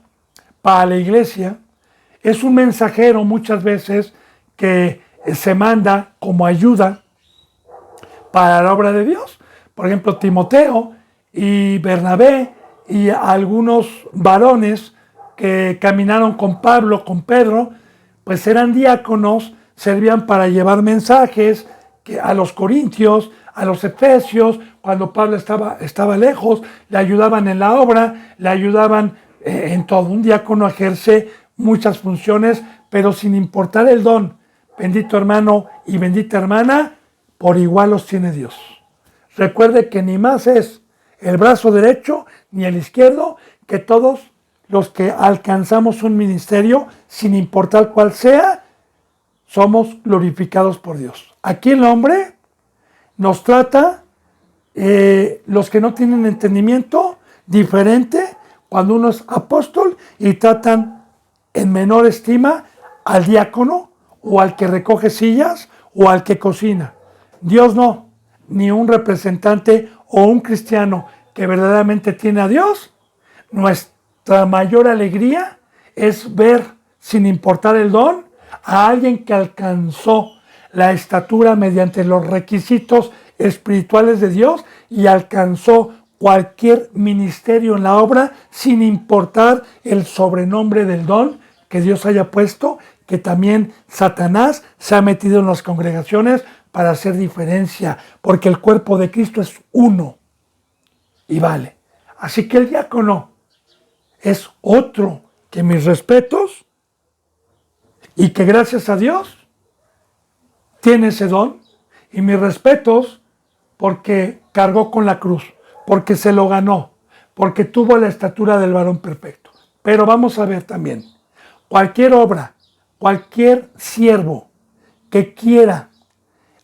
para la iglesia, es un mensajero muchas veces que se manda como ayuda para la obra de Dios. Por ejemplo, Timoteo y Bernabé y algunos varones que caminaron con Pablo, con Pedro, pues eran diáconos, servían para llevar mensajes a los corintios, a los efesios, cuando Pablo estaba lejos, le ayudaban en la obra, le ayudaban en todo. Un diácono ejerce muchas funciones, pero sin importar el don. Bendito hermano y bendita hermana, por igual los tiene Dios. Recuerde que ni más es el brazo derecho ni el izquierdo, que todos los que alcanzamos un ministerio, sin importar cuál sea, somos glorificados por Dios. Aquí el hombre nos trata, los que no tienen entendimiento, diferente cuando uno es apóstol, y tratan en menor estima al diácono o al que recoge sillas o al que cocina. Dios no, ni un representante o un cristiano que verdaderamente tiene a Dios. Nuestra mayor alegría es ver, sin importar el don, a alguien que alcanzó la estatura mediante los requisitos espirituales de Dios y alcanzó cualquier ministerio en la obra, sin importar el sobrenombre del don que Dios haya puesto, que también Satanás se ha metido en las congregaciones para hacer diferencia, porque el cuerpo de Cristo es uno y vale. Así que el diácono es otro que mis respetos, y que gracias a Dios tiene ese don, y mis respetos porque cargó con la cruz, porque se lo ganó, porque tuvo la estatura del varón perfecto. Pero vamos a ver también, cualquier obra, cualquier siervo que quiera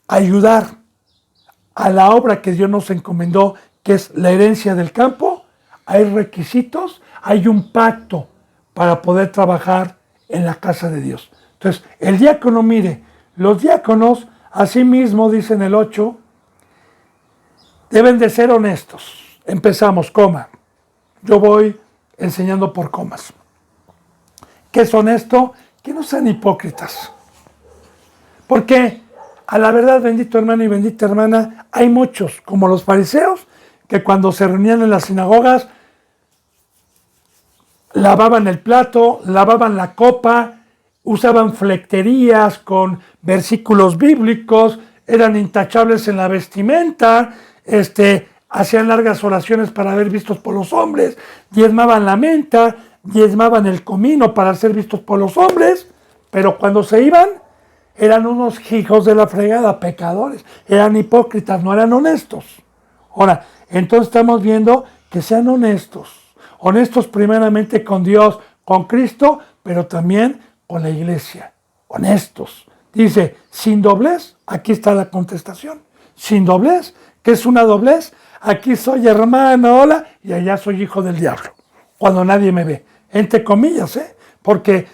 ayudar a la obra que Dios nos encomendó, que es la herencia del campo, hay requisitos, hay un pacto para poder trabajar en la casa de Dios. Entonces, el diácono, mire, los diáconos, asimismo, dice en el 8, deben de ser honestos. Empezamos, coma. Yo voy enseñando por comas. ¿Qué es honesto? Que no sean hipócritas. Porque, a la verdad, bendito hermano y bendita hermana, hay muchos, como los fariseos, que cuando se reunían en las sinagogas, lavaban el plato, lavaban la copa, usaban flecterías con versículos bíblicos, eran intachables en la vestimenta, hacían largas oraciones para ser vistos por los hombres, diezmaban la menta, diezmaban el comino para ser vistos por los hombres, pero cuando se iban, eran unos hijos de la fregada, pecadores, eran hipócritas, no eran honestos. Ahora, entonces estamos viendo que sean honestos primeramente con Dios, con Cristo, pero también con la iglesia, honestos. Dice, sin doblez, aquí está la contestación. Sin doblez, ¿qué es una doblez? Aquí soy hermano, hola, y allá soy hijo del diablo, cuando nadie me ve. Entre comillas, porque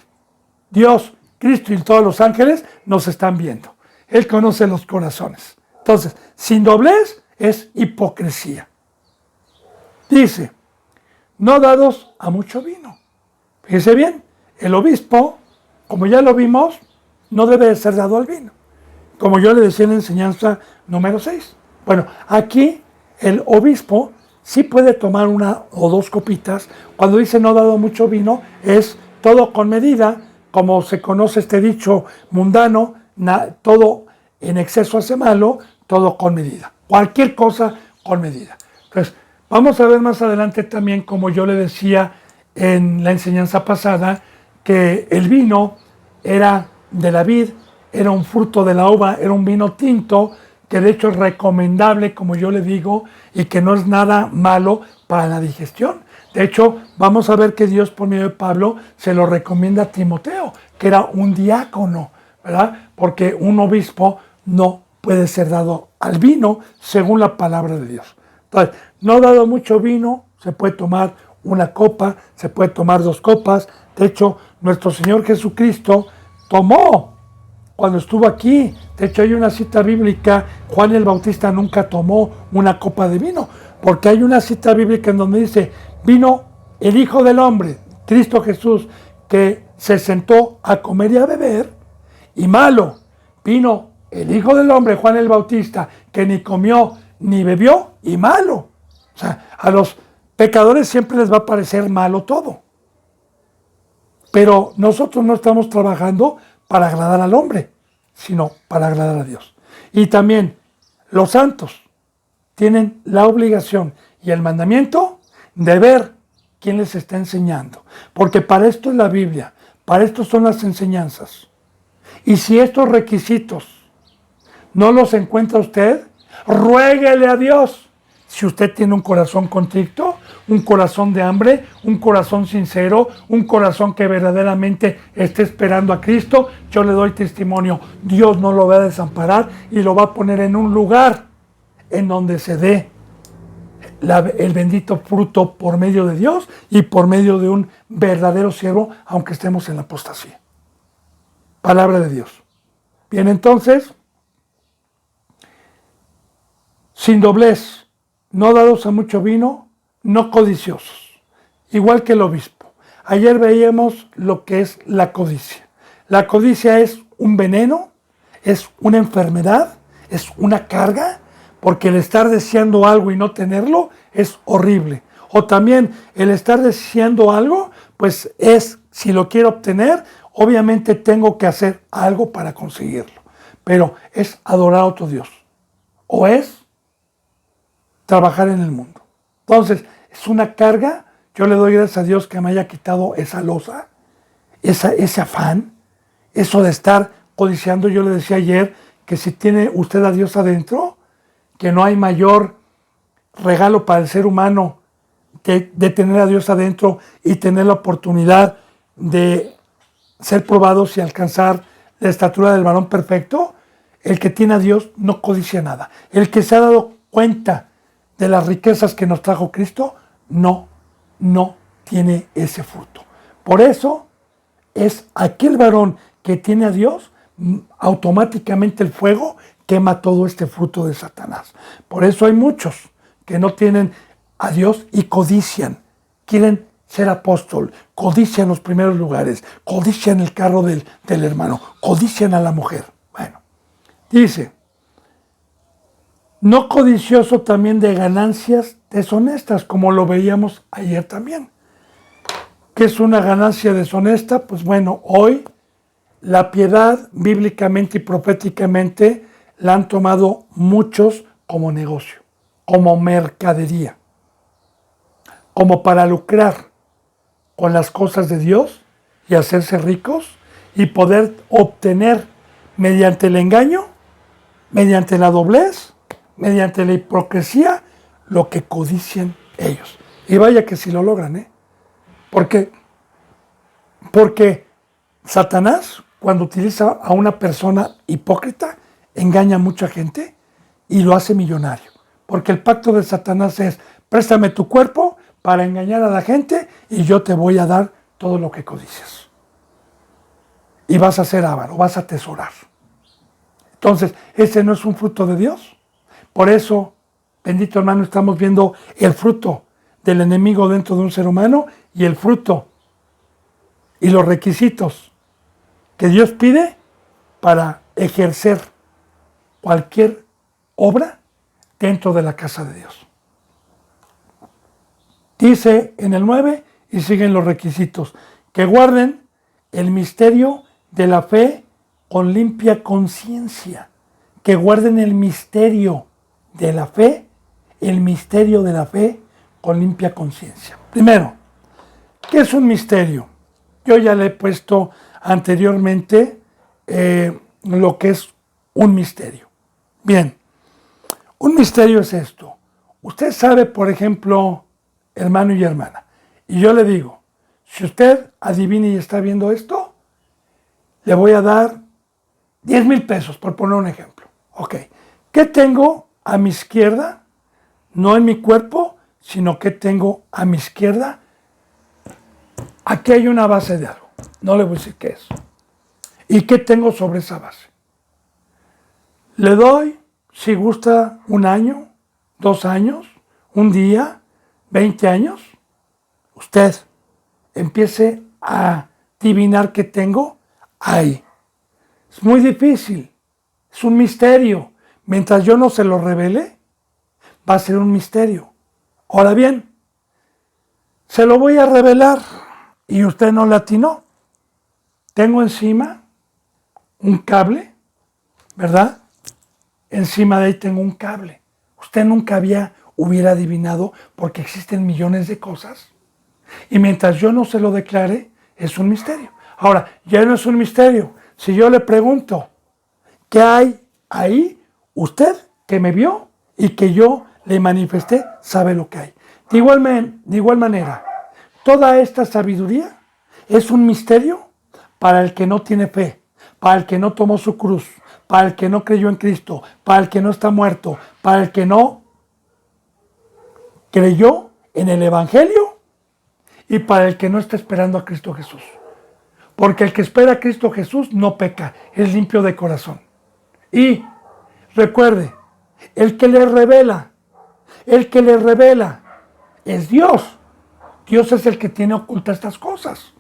Dios, Cristo y todos los ángeles nos están viendo. Él conoce los corazones. Entonces, sin doblez es hipocresía. Dice, no dados a mucho vino. Fíjese bien, el obispo, como ya lo vimos, no debe de ser dado al vino, como yo le decía en la enseñanza número 6. Bueno, aquí el obispo sí puede tomar una o dos copitas. Cuando dice no dado mucho vino, es todo con medida, como se conoce este dicho mundano, todo en exceso hace malo, todo con medida. Cualquier cosa con medida. Entonces, vamos a ver más adelante también, como yo le decía en la enseñanza pasada, que el vino era de la vid, era un fruto de la uva, era un vino tinto, que de hecho es recomendable, como yo le digo, y que no es nada malo para la digestión. De hecho, vamos a ver que Dios, por medio de Pablo, se lo recomienda a Timoteo, que era un diácono, ¿verdad? Porque un obispo no puede ser dado al vino, según la palabra de Dios. Entonces, no dado mucho vino, se puede tomar una copa, se puede tomar 2 copas. De hecho, nuestro Señor Jesucristo tomó cuando estuvo aquí. De hecho, hay una cita bíblica, Juan el Bautista nunca tomó una copa de vino, porque hay una cita bíblica en donde dice, vino el Hijo del Hombre, Cristo Jesús, que se sentó a comer y a beber, y malo, vino el Hijo del Hombre, Juan el Bautista, que ni comió ni bebió, y malo. O sea, a los pecadores siempre les va a parecer malo todo. Pero nosotros no estamos trabajando para agradar al hombre, sino para agradar a Dios. Y también los santos tienen la obligación y el mandamiento de ver quién les está enseñando. Porque para esto es la Biblia, para esto son las enseñanzas. Y si estos requisitos no los encuentra usted, ruéguele a Dios. Si usted tiene un corazón contrito, un corazón de hambre, un corazón sincero, un corazón que verdaderamente esté esperando a Cristo, yo le doy testimonio, Dios no lo va a desamparar y lo va a poner en un lugar en donde se dé el bendito fruto por medio de Dios y por medio de un verdadero siervo, aunque estemos en la apostasía. Palabra de Dios. Bien, entonces, sin doblez, no dados a mucho vino, no codiciosos, igual que el obispo. Ayer veíamos lo que es la codicia. La codicia es un veneno, es una enfermedad, es una carga, porque el estar deseando algo y no tenerlo es horrible. O también el estar deseando algo, pues es, si lo quiero obtener, obviamente tengo que hacer algo para conseguirlo. Pero es adorar a otro Dios. O es trabajar en el mundo. Entonces, es una carga. Yo le doy gracias a Dios que me haya quitado esa losa, ese afán, eso de estar codiciando. Yo le decía ayer que si tiene usted a Dios adentro, que no hay mayor regalo para el ser humano de tener a Dios adentro y tener la oportunidad de ser probados y alcanzar la estatura del varón perfecto. El que tiene a Dios no codicia nada. El que se ha dado cuenta de las riquezas que nos trajo Cristo, no tiene ese fruto. Por eso es aquel varón que tiene a Dios, automáticamente el fuego quema todo este fruto de Satanás. Por eso hay muchos que no tienen a Dios y codician, quieren ser apóstol, codician los primeros lugares, codician el carro del hermano, codician a la mujer. Bueno, dice, no codicioso también de ganancias deshonestas, como lo veíamos ayer también. ¿Qué es una ganancia deshonesta? Pues bueno, hoy la piedad bíblicamente y proféticamente la han tomado muchos como negocio, como mercadería, como para lucrar con las cosas de Dios y hacerse ricos y poder obtener mediante el engaño, mediante la doblez, mediante la hipocresía, lo que codician ellos. Y vaya que si lo logran, ¿eh? Porque Satanás, cuando utiliza a una persona hipócrita, engaña a mucha gente y lo hace millonario. Porque el pacto de Satanás es, préstame tu cuerpo para engañar a la gente y yo te voy a dar todo lo que codicias. Y vas a ser avaro, vas a atesorar. Entonces, ese no es un fruto de Dios. Por eso, bendito hermano, estamos viendo el fruto del enemigo dentro de un ser humano y el fruto y los requisitos que Dios pide para ejercer cualquier obra dentro de la casa de Dios. Dice en el 9 y siguen los requisitos, que guarden el misterio de la fe con limpia conciencia, que guarden el misterio de la fe, el misterio de la fe con limpia conciencia. Primero, ¿qué es un misterio? Yo ya le he puesto anteriormente lo que es un misterio. Bien, un misterio es esto. Usted sabe, por ejemplo, hermano y hermana, y yo le digo, si usted adivina y está viendo esto, le voy a dar 10,000 pesos, por poner un ejemplo. Ok, ¿qué tengo a mi izquierda? No en mi cuerpo, sino que tengo a mi izquierda. Aquí hay una base de algo. No le voy a decir qué es. ¿Y qué tengo sobre esa base? Le doy, si gusta, 1 año, 2 años, 1 día, 20 años. Usted empiece a adivinar qué tengo ahí. Es muy difícil. Es un misterio. Mientras yo no se lo revele, va a ser un misterio. Ahora bien, se lo voy a revelar y usted no le atinó. Tengo encima un cable, ¿verdad? Encima de ahí tengo un cable. Usted nunca hubiera adivinado porque existen millones de cosas. Y mientras yo no se lo declare, es un misterio. Ahora, ya no es un misterio. Si yo le pregunto, ¿qué hay ahí? Usted que me vio y que yo le manifesté, sabe lo que hay. De igual manera, toda esta sabiduría es un misterio para el que no tiene fe, para el que no tomó su cruz, para el que no creyó en Cristo, para el que no está muerto, para el que no creyó en el Evangelio y para el que no está esperando a Cristo Jesús. Porque el que espera a Cristo Jesús no peca, es limpio de corazón. Y recuerde, el que le revela es Dios. Dios es el que tiene ocultas estas cosas.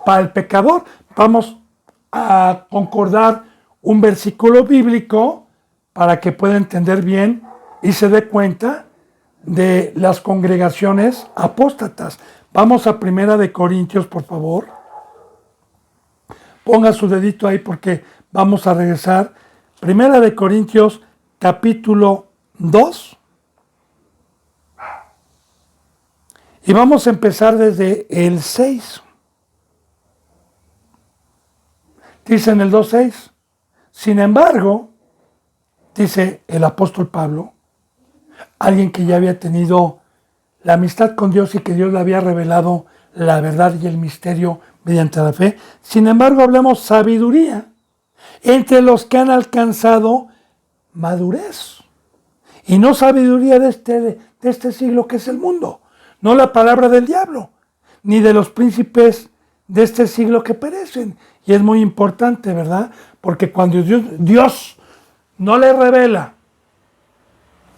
Para el pecador, vamos a concordar un versículo bíblico para que pueda entender bien y se dé cuenta de las congregaciones apóstatas. Vamos a 1 Corintios, por favor. Ponga su dedito ahí porque vamos a regresar. 1 Corintios, capítulo 2. Y vamos a empezar desde el 6. Dice en el 2:6. Sin embargo, dice el apóstol Pablo, alguien que ya había tenido la amistad con Dios y que Dios le había revelado la verdad y el misterio mediante la fe. Sin embargo, hablamos sabiduría entre los que han alcanzado madurez. Y no sabiduría de este siglo que es el mundo. No la palabra del diablo, ni de los príncipes de este siglo que perecen. Y es muy importante, ¿verdad? Porque cuando Dios no le revela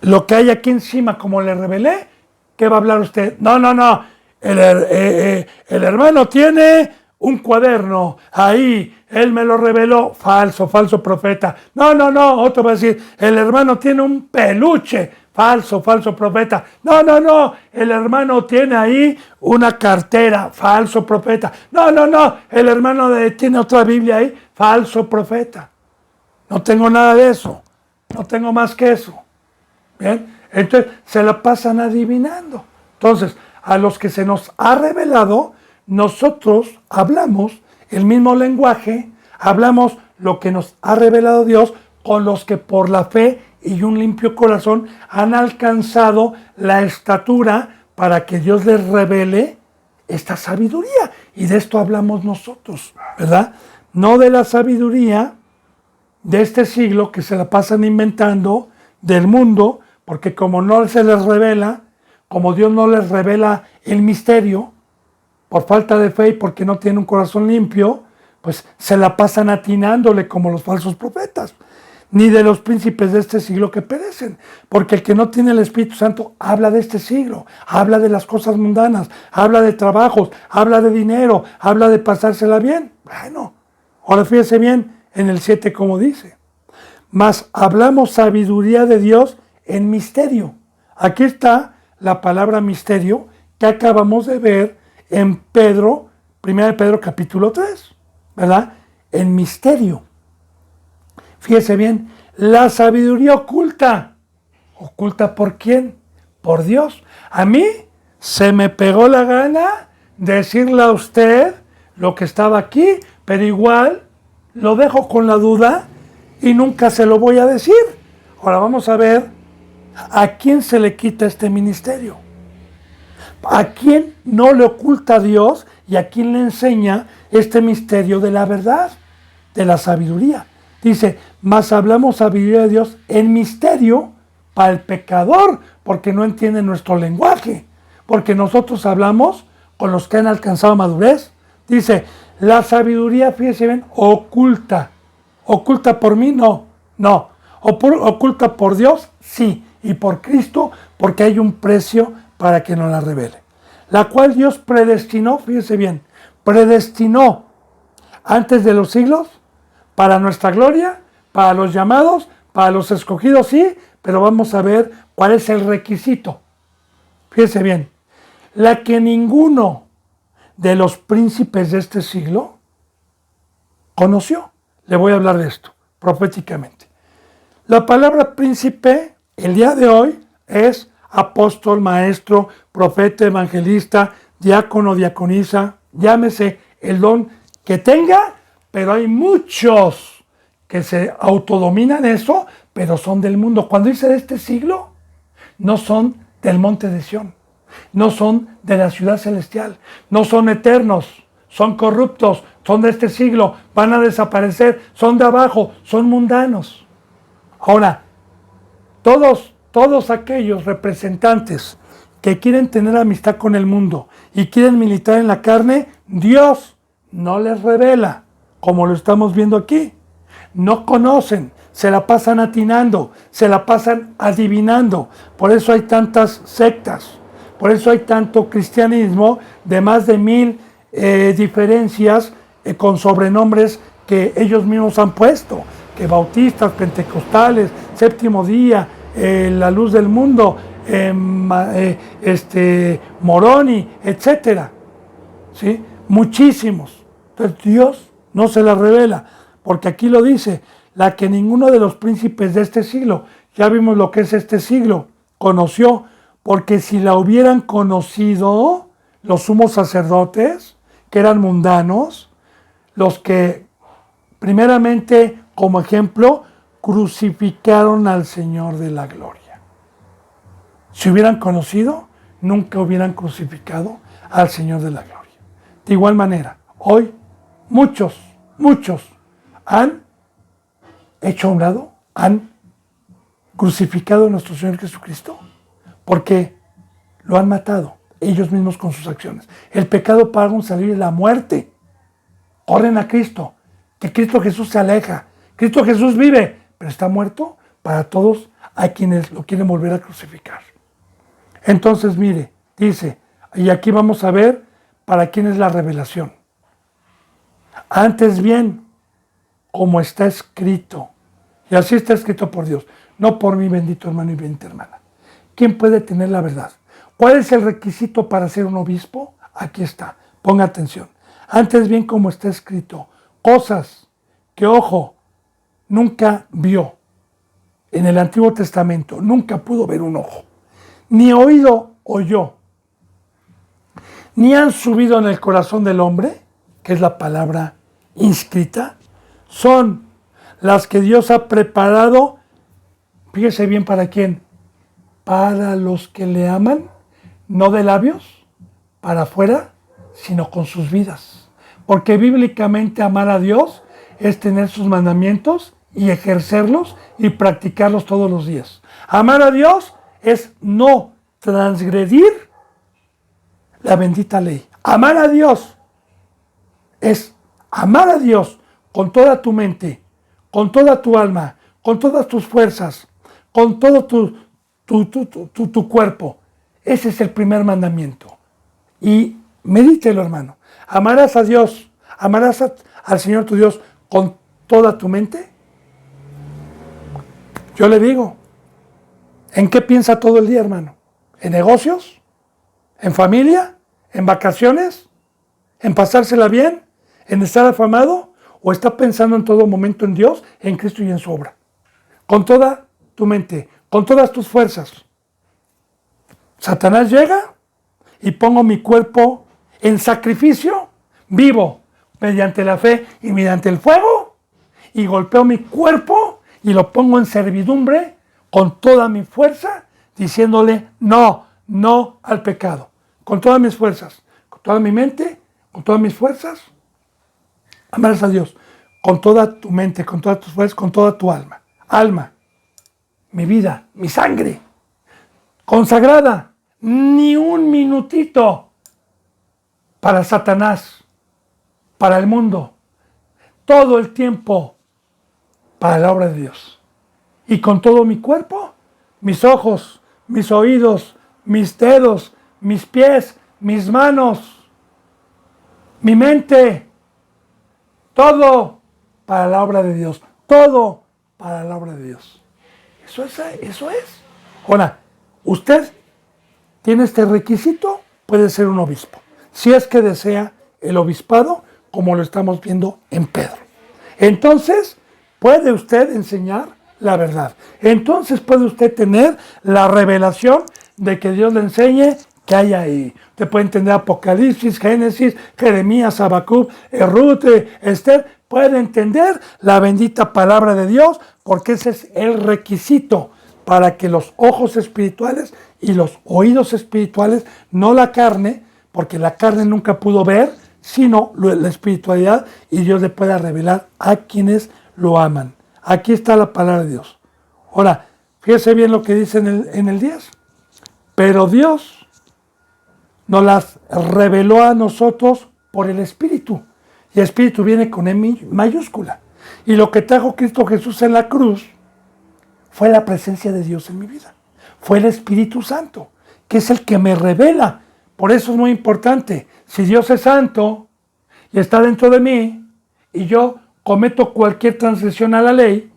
lo que hay aquí encima como le revelé, ¿qué va a hablar usted? No. El hermano tiene un cuaderno, ahí, él me lo reveló, falso profeta. No, otro va a decir, el hermano tiene un peluche, falso profeta. No, el hermano tiene ahí una cartera, falso profeta. No, el hermano tiene otra Biblia ahí, falso profeta. No tengo nada de eso, no tengo más que eso. Bien, entonces se la pasan adivinando. Entonces, a los que se nos ha revelado, nosotros hablamos el mismo lenguaje, hablamos lo que nos ha revelado Dios con los que por la fe y un limpio corazón han alcanzado la estatura para que Dios les revele esta sabiduría. Y de esto hablamos nosotros, ¿verdad? No de la sabiduría de este siglo que se la pasan inventando del mundo, porque como no se les revela, como Dios no les revela el misterio, por falta de fe y porque no tiene un corazón limpio, pues se la pasan atinándole como los falsos profetas. Ni de los príncipes de este siglo que perecen, porque el que no tiene el Espíritu Santo habla de este siglo, habla de las cosas mundanas, habla de trabajos, habla de dinero, habla de pasársela bien. Bueno, ahora fíjese bien en el 7 como dice, mas hablamos sabiduría de Dios en misterio. Aquí está la palabra misterio que acabamos de ver en Pedro, 1 Pedro capítulo 3, ¿verdad? En misterio. Fíjese bien, la sabiduría oculta. ¿Oculta por quién? Por Dios. A mí se me pegó la gana decirle a usted lo que estaba aquí, pero igual lo dejo con la duda y nunca se lo voy a decir. Ahora vamos a ver a quién se le quita este ministerio. ¿A quién no le oculta a Dios y a quién le enseña este misterio de la verdad, de la sabiduría? Dice, mas hablamos sabiduría de Dios en misterio para el pecador, porque no entiende nuestro lenguaje, porque nosotros hablamos con los que han alcanzado madurez. Dice, la sabiduría, fíjese bien, oculta. ¿Oculta por mí? No. ¿Oculta por Dios? Sí. Y por Cristo, porque hay un precio para que nos la revele. La cual Dios predestinó, fíjese bien, predestinó antes de los siglos para nuestra gloria, para los llamados, para los escogidos, sí, pero vamos a ver cuál es el requisito. Fíjese bien, la que ninguno de los príncipes de este siglo conoció, le voy a hablar de esto, proféticamente. La palabra príncipe, el día de hoy, es apóstol, maestro, profeta, evangelista, diácono, diaconisa, llámese el don que tenga, pero hay muchos que se autodominan eso, pero son del mundo. Cuando dice de este siglo, no son del monte de Sión, no son de la ciudad celestial, no son eternos, son corruptos, son de este siglo, van a desaparecer, son de abajo, son mundanos. Ahora, todos aquellos representantes que quieren tener amistad con el mundo y quieren militar en la carne, Dios no les revela, como lo estamos viendo aquí. No conocen, se la pasan atinando, se la pasan adivinando. Por eso hay tantas sectas, por eso hay tanto cristianismo de más de 1000 diferencias con sobrenombres que ellos mismos han puesto, que bautistas, pentecostales, séptimo día, la luz del mundo, Moroni, etcétera, ¿sí? Muchísimos. Entonces Dios no se la revela, porque aquí lo dice, la que ninguno de los príncipes de este siglo, ya vimos lo que es este siglo, conoció, porque si la hubieran conocido los sumos sacerdotes, que eran mundanos, los que primeramente, como ejemplo, crucificaron al Señor de la gloria. Si hubieran conocido, nunca hubieran crucificado al Señor de la gloria. De igual manera, hoy muchos han hecho a un lado, han crucificado a nuestro Señor Jesucristo, porque lo han matado ellos mismos con sus acciones. El pecado paga un salario de la muerte. Corren a Cristo, que Cristo Jesús se aleja. Cristo Jesús vive, pero está muerto para todos a quienes lo quieren volver a crucificar. Entonces, mire, dice, y aquí vamos a ver para quién es la revelación. Antes bien, como está escrito, y así está escrito por Dios, no por mi bendito hermano y bendita hermana. ¿Quién puede tener la verdad? ¿Cuál es el requisito para ser un obispo? Aquí está, ponga atención. Antes bien, como está escrito, cosas que ojo nunca vio en el Antiguo Testamento, nunca pudo ver un ojo, ni oído oyó, ni han subido en el corazón del hombre, que es la palabra inscrita, son las que Dios ha preparado, fíjese bien para quién, para los que le aman, no de labios, para afuera, sino con sus vidas. Porque bíblicamente amar a Dios es tener sus mandamientos y ejercerlos y practicarlos todos los días. Amar a Dios es no transgredir la bendita ley. Amar a Dios es amar a Dios con toda tu mente, con toda tu alma, con todas tus fuerzas, con todo tu cuerpo. Ese es el primer mandamiento. Y medítelo, hermano. Amarás a Dios, amarás al Señor tu Dios con toda tu mente. Yo le digo, ¿en qué piensa todo el día, hermano? ¿En negocios? ¿En familia? ¿En vacaciones? ¿En pasársela bien? ¿En estar afamado? ¿O está pensando en todo momento en Dios, en Cristo y en su obra? Con toda tu mente, con todas tus fuerzas. Satanás llega y pongo mi cuerpo en sacrificio vivo mediante la fe y mediante el fuego, y golpeo mi cuerpo y lo pongo en servidumbre con toda mi fuerza, diciéndole no al pecado, con todas mis fuerzas, con toda mi mente, con todas mis fuerzas. Amarás a Dios con toda tu mente, con todas tus fuerzas, con toda tu alma, mi vida, mi sangre, consagrada, ni un minutito para Satanás, para el mundo, todo el tiempo para la obra de Dios. Y con todo mi cuerpo, mis ojos, mis oídos, mis dedos, mis pies, mis manos, mi mente, todo para la obra de Dios, todo para la obra de Dios. Eso es. Ahora, usted tiene este requisito, puede ser un obispo, si es que desea el obispado, como lo estamos viendo en Pedro. Entonces puede usted enseñar la verdad. Entonces puede usted tener la revelación de que Dios le enseñe que hay ahí. Usted puede entender Apocalipsis, Génesis, Jeremías, Habacuc, Ruth, Esther. Puede entender la bendita palabra de Dios, porque ese es el requisito para que los ojos espirituales y los oídos espirituales, no la carne, porque la carne nunca pudo ver, sino la espiritualidad, y Dios le pueda revelar a quienes lo aman. Aquí está la palabra de Dios. Ahora, fíjese bien lo que dice en el 10. Pero Dios nos las reveló a nosotros por el Espíritu. Y Espíritu viene con E mayúscula. Y lo que trajo Cristo Jesús en la cruz fue la presencia de Dios en mi vida. Fue el Espíritu Santo, que es el que me revela. Por eso es muy importante. Si Dios es santo y está dentro de mí, y yo cometo cualquier transgresión a la ley,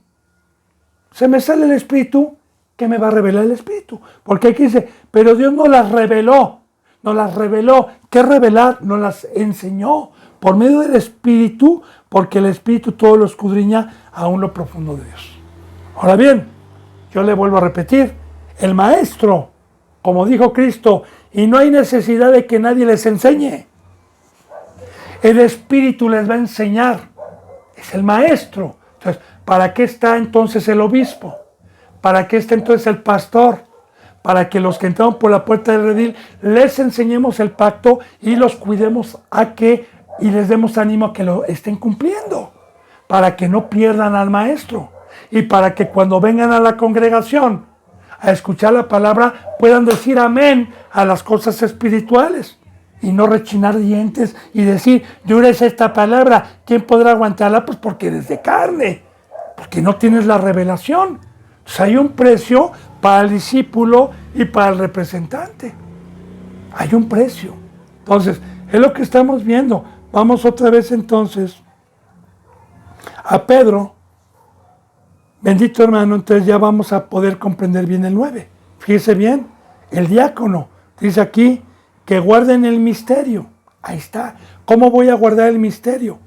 se me sale el Espíritu, que me va a revelar el Espíritu. Porque aquí dice, pero Dios no las reveló. Nos las reveló. ¿Qué revelar? Nos las enseñó por medio del Espíritu, porque el Espíritu todo lo escudriña aún lo profundo de Dios. Ahora bien, yo le vuelvo a repetir, el Maestro, como dijo Cristo, y no hay necesidad de que nadie les enseñe. El Espíritu les va a enseñar. Es el Maestro. Entonces, ¿para qué está entonces el obispo? ¿Para qué está entonces el pastor? Para que los que entraron por la puerta del redil les enseñemos el pacto y los cuidemos y les demos ánimo a que lo estén cumpliendo, para que no pierdan al Maestro y para que cuando vengan a la congregación a escuchar la palabra puedan decir amén a las cosas espirituales y no rechinar dientes y decir, dura es esta palabra, ¿quién podrá aguantarla? Pues porque eres de carne, porque no tienes la revelación. Entonces hay un precio para el discípulo y para el representante. Hay un precio. Entonces, es lo que estamos viendo. Vamos otra vez entonces a Pedro. Bendito hermano, entonces ya vamos a poder comprender bien el 9. Fíjese bien, el diácono dice aquí que guarden el misterio. Ahí está. ¿Cómo voy a guardar el misterio?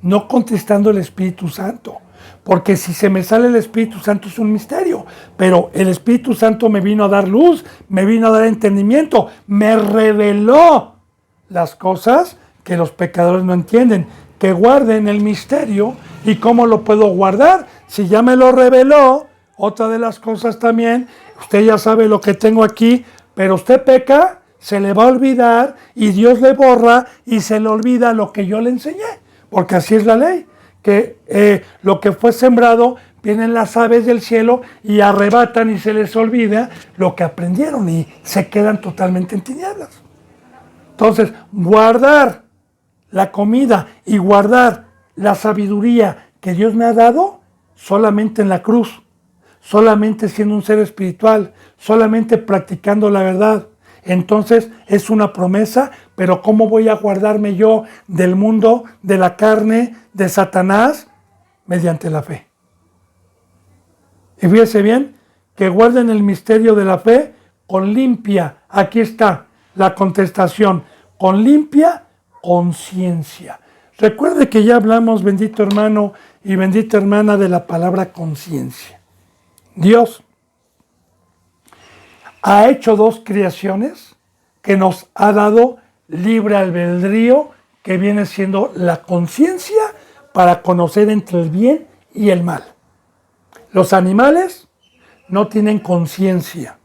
No contestando el Espíritu Santo. Porque si se me sale el Espíritu Santo es un misterio. Pero el Espíritu Santo me vino a dar luz, me vino a dar entendimiento, me reveló las cosas que los pecadores no entienden. Que guarden el misterio. ¿Y cómo lo puedo guardar? Si ya me lo reveló, otra de las cosas también, usted ya sabe lo que tengo aquí, pero usted peca, se le va a olvidar y Dios le borra y se le olvida lo que yo le enseñé. Porque así es la ley. Que lo que fue sembrado, vienen las aves del cielo y arrebatan y se les olvida lo que aprendieron y se quedan totalmente en tinieblas. Entonces, guardar la comida y guardar la sabiduría que Dios me ha dado solamente en la cruz, solamente siendo un ser espiritual, solamente practicando la verdad. Entonces es una promesa, pero ¿cómo voy a guardarme yo del mundo, de la carne, de Satanás? Mediante la fe. Y fíjese bien, que guarden el misterio de la fe con limpia, aquí está la contestación, con limpia conciencia. Recuerde que ya hablamos, bendito hermano y bendita hermana, de la palabra conciencia. Dios ha hecho dos creaciones que nos ha dado libre albedrío, que viene siendo la conciencia para conocer entre el bien y el mal. Los animales no tienen conciencia.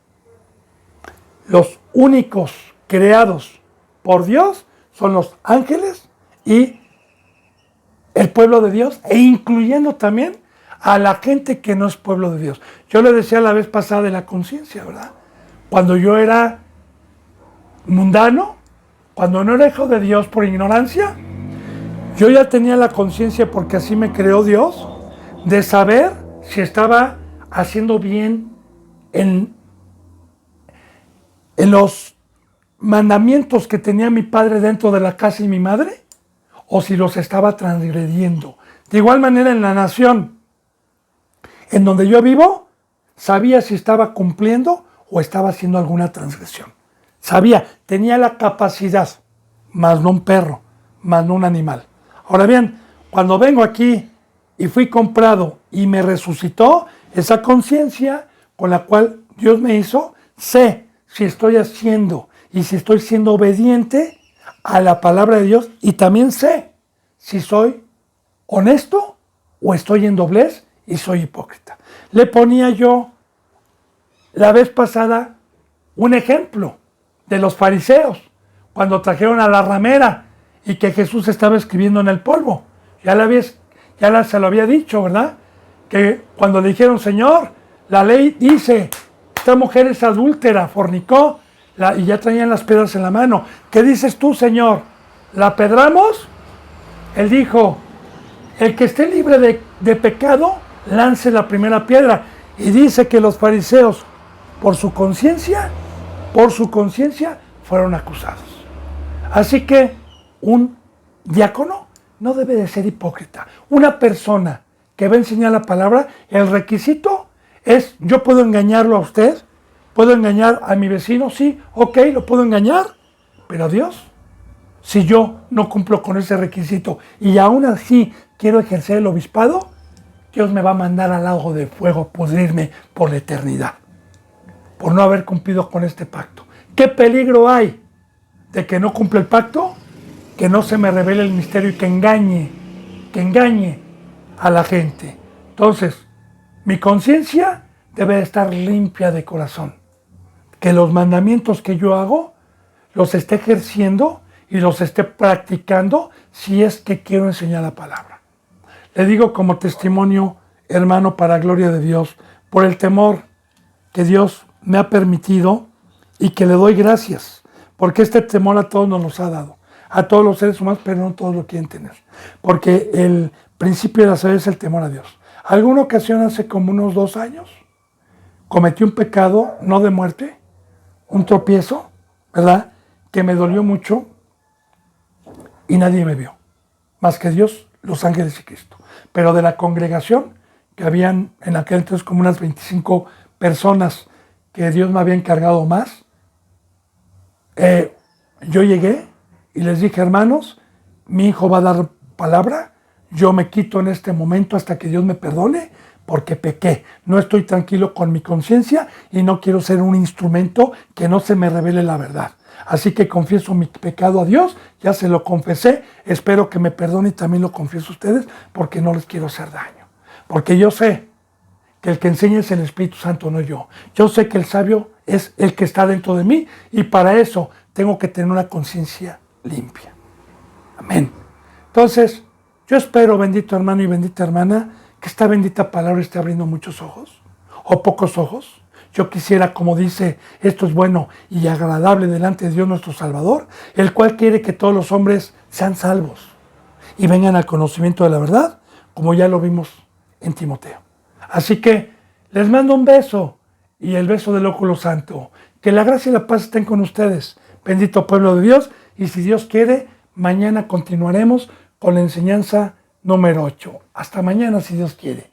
Los únicos creados por Dios son los ángeles y el pueblo de Dios, e incluyendo también a la gente que no es pueblo de Dios. Yo le decía la vez pasada de la conciencia, ¿verdad? Cuando yo era mundano, cuando no era hijo de Dios por ignorancia, yo ya tenía la conciencia, porque así me creó Dios, de saber si estaba haciendo bien en los mandamientos que tenía mi padre dentro de la casa y mi madre, o si los estaba transgrediendo. De igual manera en la nación en donde yo vivo, sabía si estaba cumpliendo o estaba haciendo alguna transgresión. Sabía, tenía la capacidad, más no un perro, más no un animal. Ahora bien, cuando vengo aquí y fui comprado y me resucitó, esa conciencia con la cual Dios me hizo, sé si estoy haciendo y si estoy siendo obediente a la palabra de Dios, y también sé si soy honesto o estoy en doblez y soy hipócrita. Le ponía yo la vez pasada un ejemplo de los fariseos cuando trajeron a la ramera y que Jesús estaba escribiendo en el polvo. Se lo había dicho, ¿verdad? Que cuando le dijeron, Señor, la ley dice, esta mujer es adúltera, fornicó, y ya traían las piedras en la mano. ¿Qué dices tú, Señor? ¿La apedramos? Él dijo, el que esté libre de pecado, lance la primera piedra. Y dice que los fariseos, por su conciencia, fueron acusados. Así que un diácono no debe de ser hipócrita. Una persona que va a enseñar la palabra, el requisito es, yo puedo engañarlo a usted, puedo engañar a mi vecino, sí, ok, lo puedo engañar, pero a Dios, si yo no cumplo con ese requisito y aún así quiero ejercer el obispado, Dios me va a mandar al lago de fuego a pudrirme por la eternidad, por no haber cumplido con este pacto. ¿Qué peligro hay de que no cumpla el pacto? Que no se me revele el misterio y que engañe a la gente. Entonces, mi conciencia debe estar limpia de corazón. Que los mandamientos que yo hago los esté ejerciendo y los esté practicando si es que quiero enseñar la palabra. Le digo como testimonio, hermano, para gloria de Dios, por el temor que Dios me ha permitido y que le doy gracias, porque este temor a todos nos los ha dado, a todos los seres humanos, pero no todos lo quieren tener, porque el principio de la sabiduría es el temor a Dios. Alguna ocasión, hace como unos 2 años, cometí un pecado, no de muerte, un tropiezo, ¿verdad?, que me dolió mucho y nadie me vio, más que Dios, los ángeles y Cristo. Pero de la congregación, que habían en aquel entonces como unas 25 personas que Dios me había encargado más, yo llegué y les dije, hermanos, mi hijo va a dar palabra, yo me quito en este momento hasta que Dios me perdone, porque pequé, no estoy tranquilo con mi conciencia y no quiero ser un instrumento que no se me revele la verdad. Así que confieso mi pecado a Dios, ya se lo confesé, espero que me perdone y también lo confieso a ustedes, porque no les quiero hacer daño. Porque yo sé que el que enseña es el Espíritu Santo, no yo. Yo sé que el sabio es el que está dentro de mí y para eso tengo que tener una conciencia limpia. Amén. Entonces, yo espero, bendito hermano y bendita hermana, que esta bendita palabra esté abriendo muchos ojos o pocos ojos. Yo quisiera, como dice, esto es bueno y agradable delante de Dios nuestro Salvador, el cual quiere que todos los hombres sean salvos y vengan al conocimiento de la verdad, como ya lo vimos en Timoteo. Así que les mando un beso y el beso del óculo santo. Que la gracia y la paz estén con ustedes, bendito pueblo de Dios, y si Dios quiere, mañana continuaremos con la enseñanza número 8. Hasta mañana, si Dios quiere.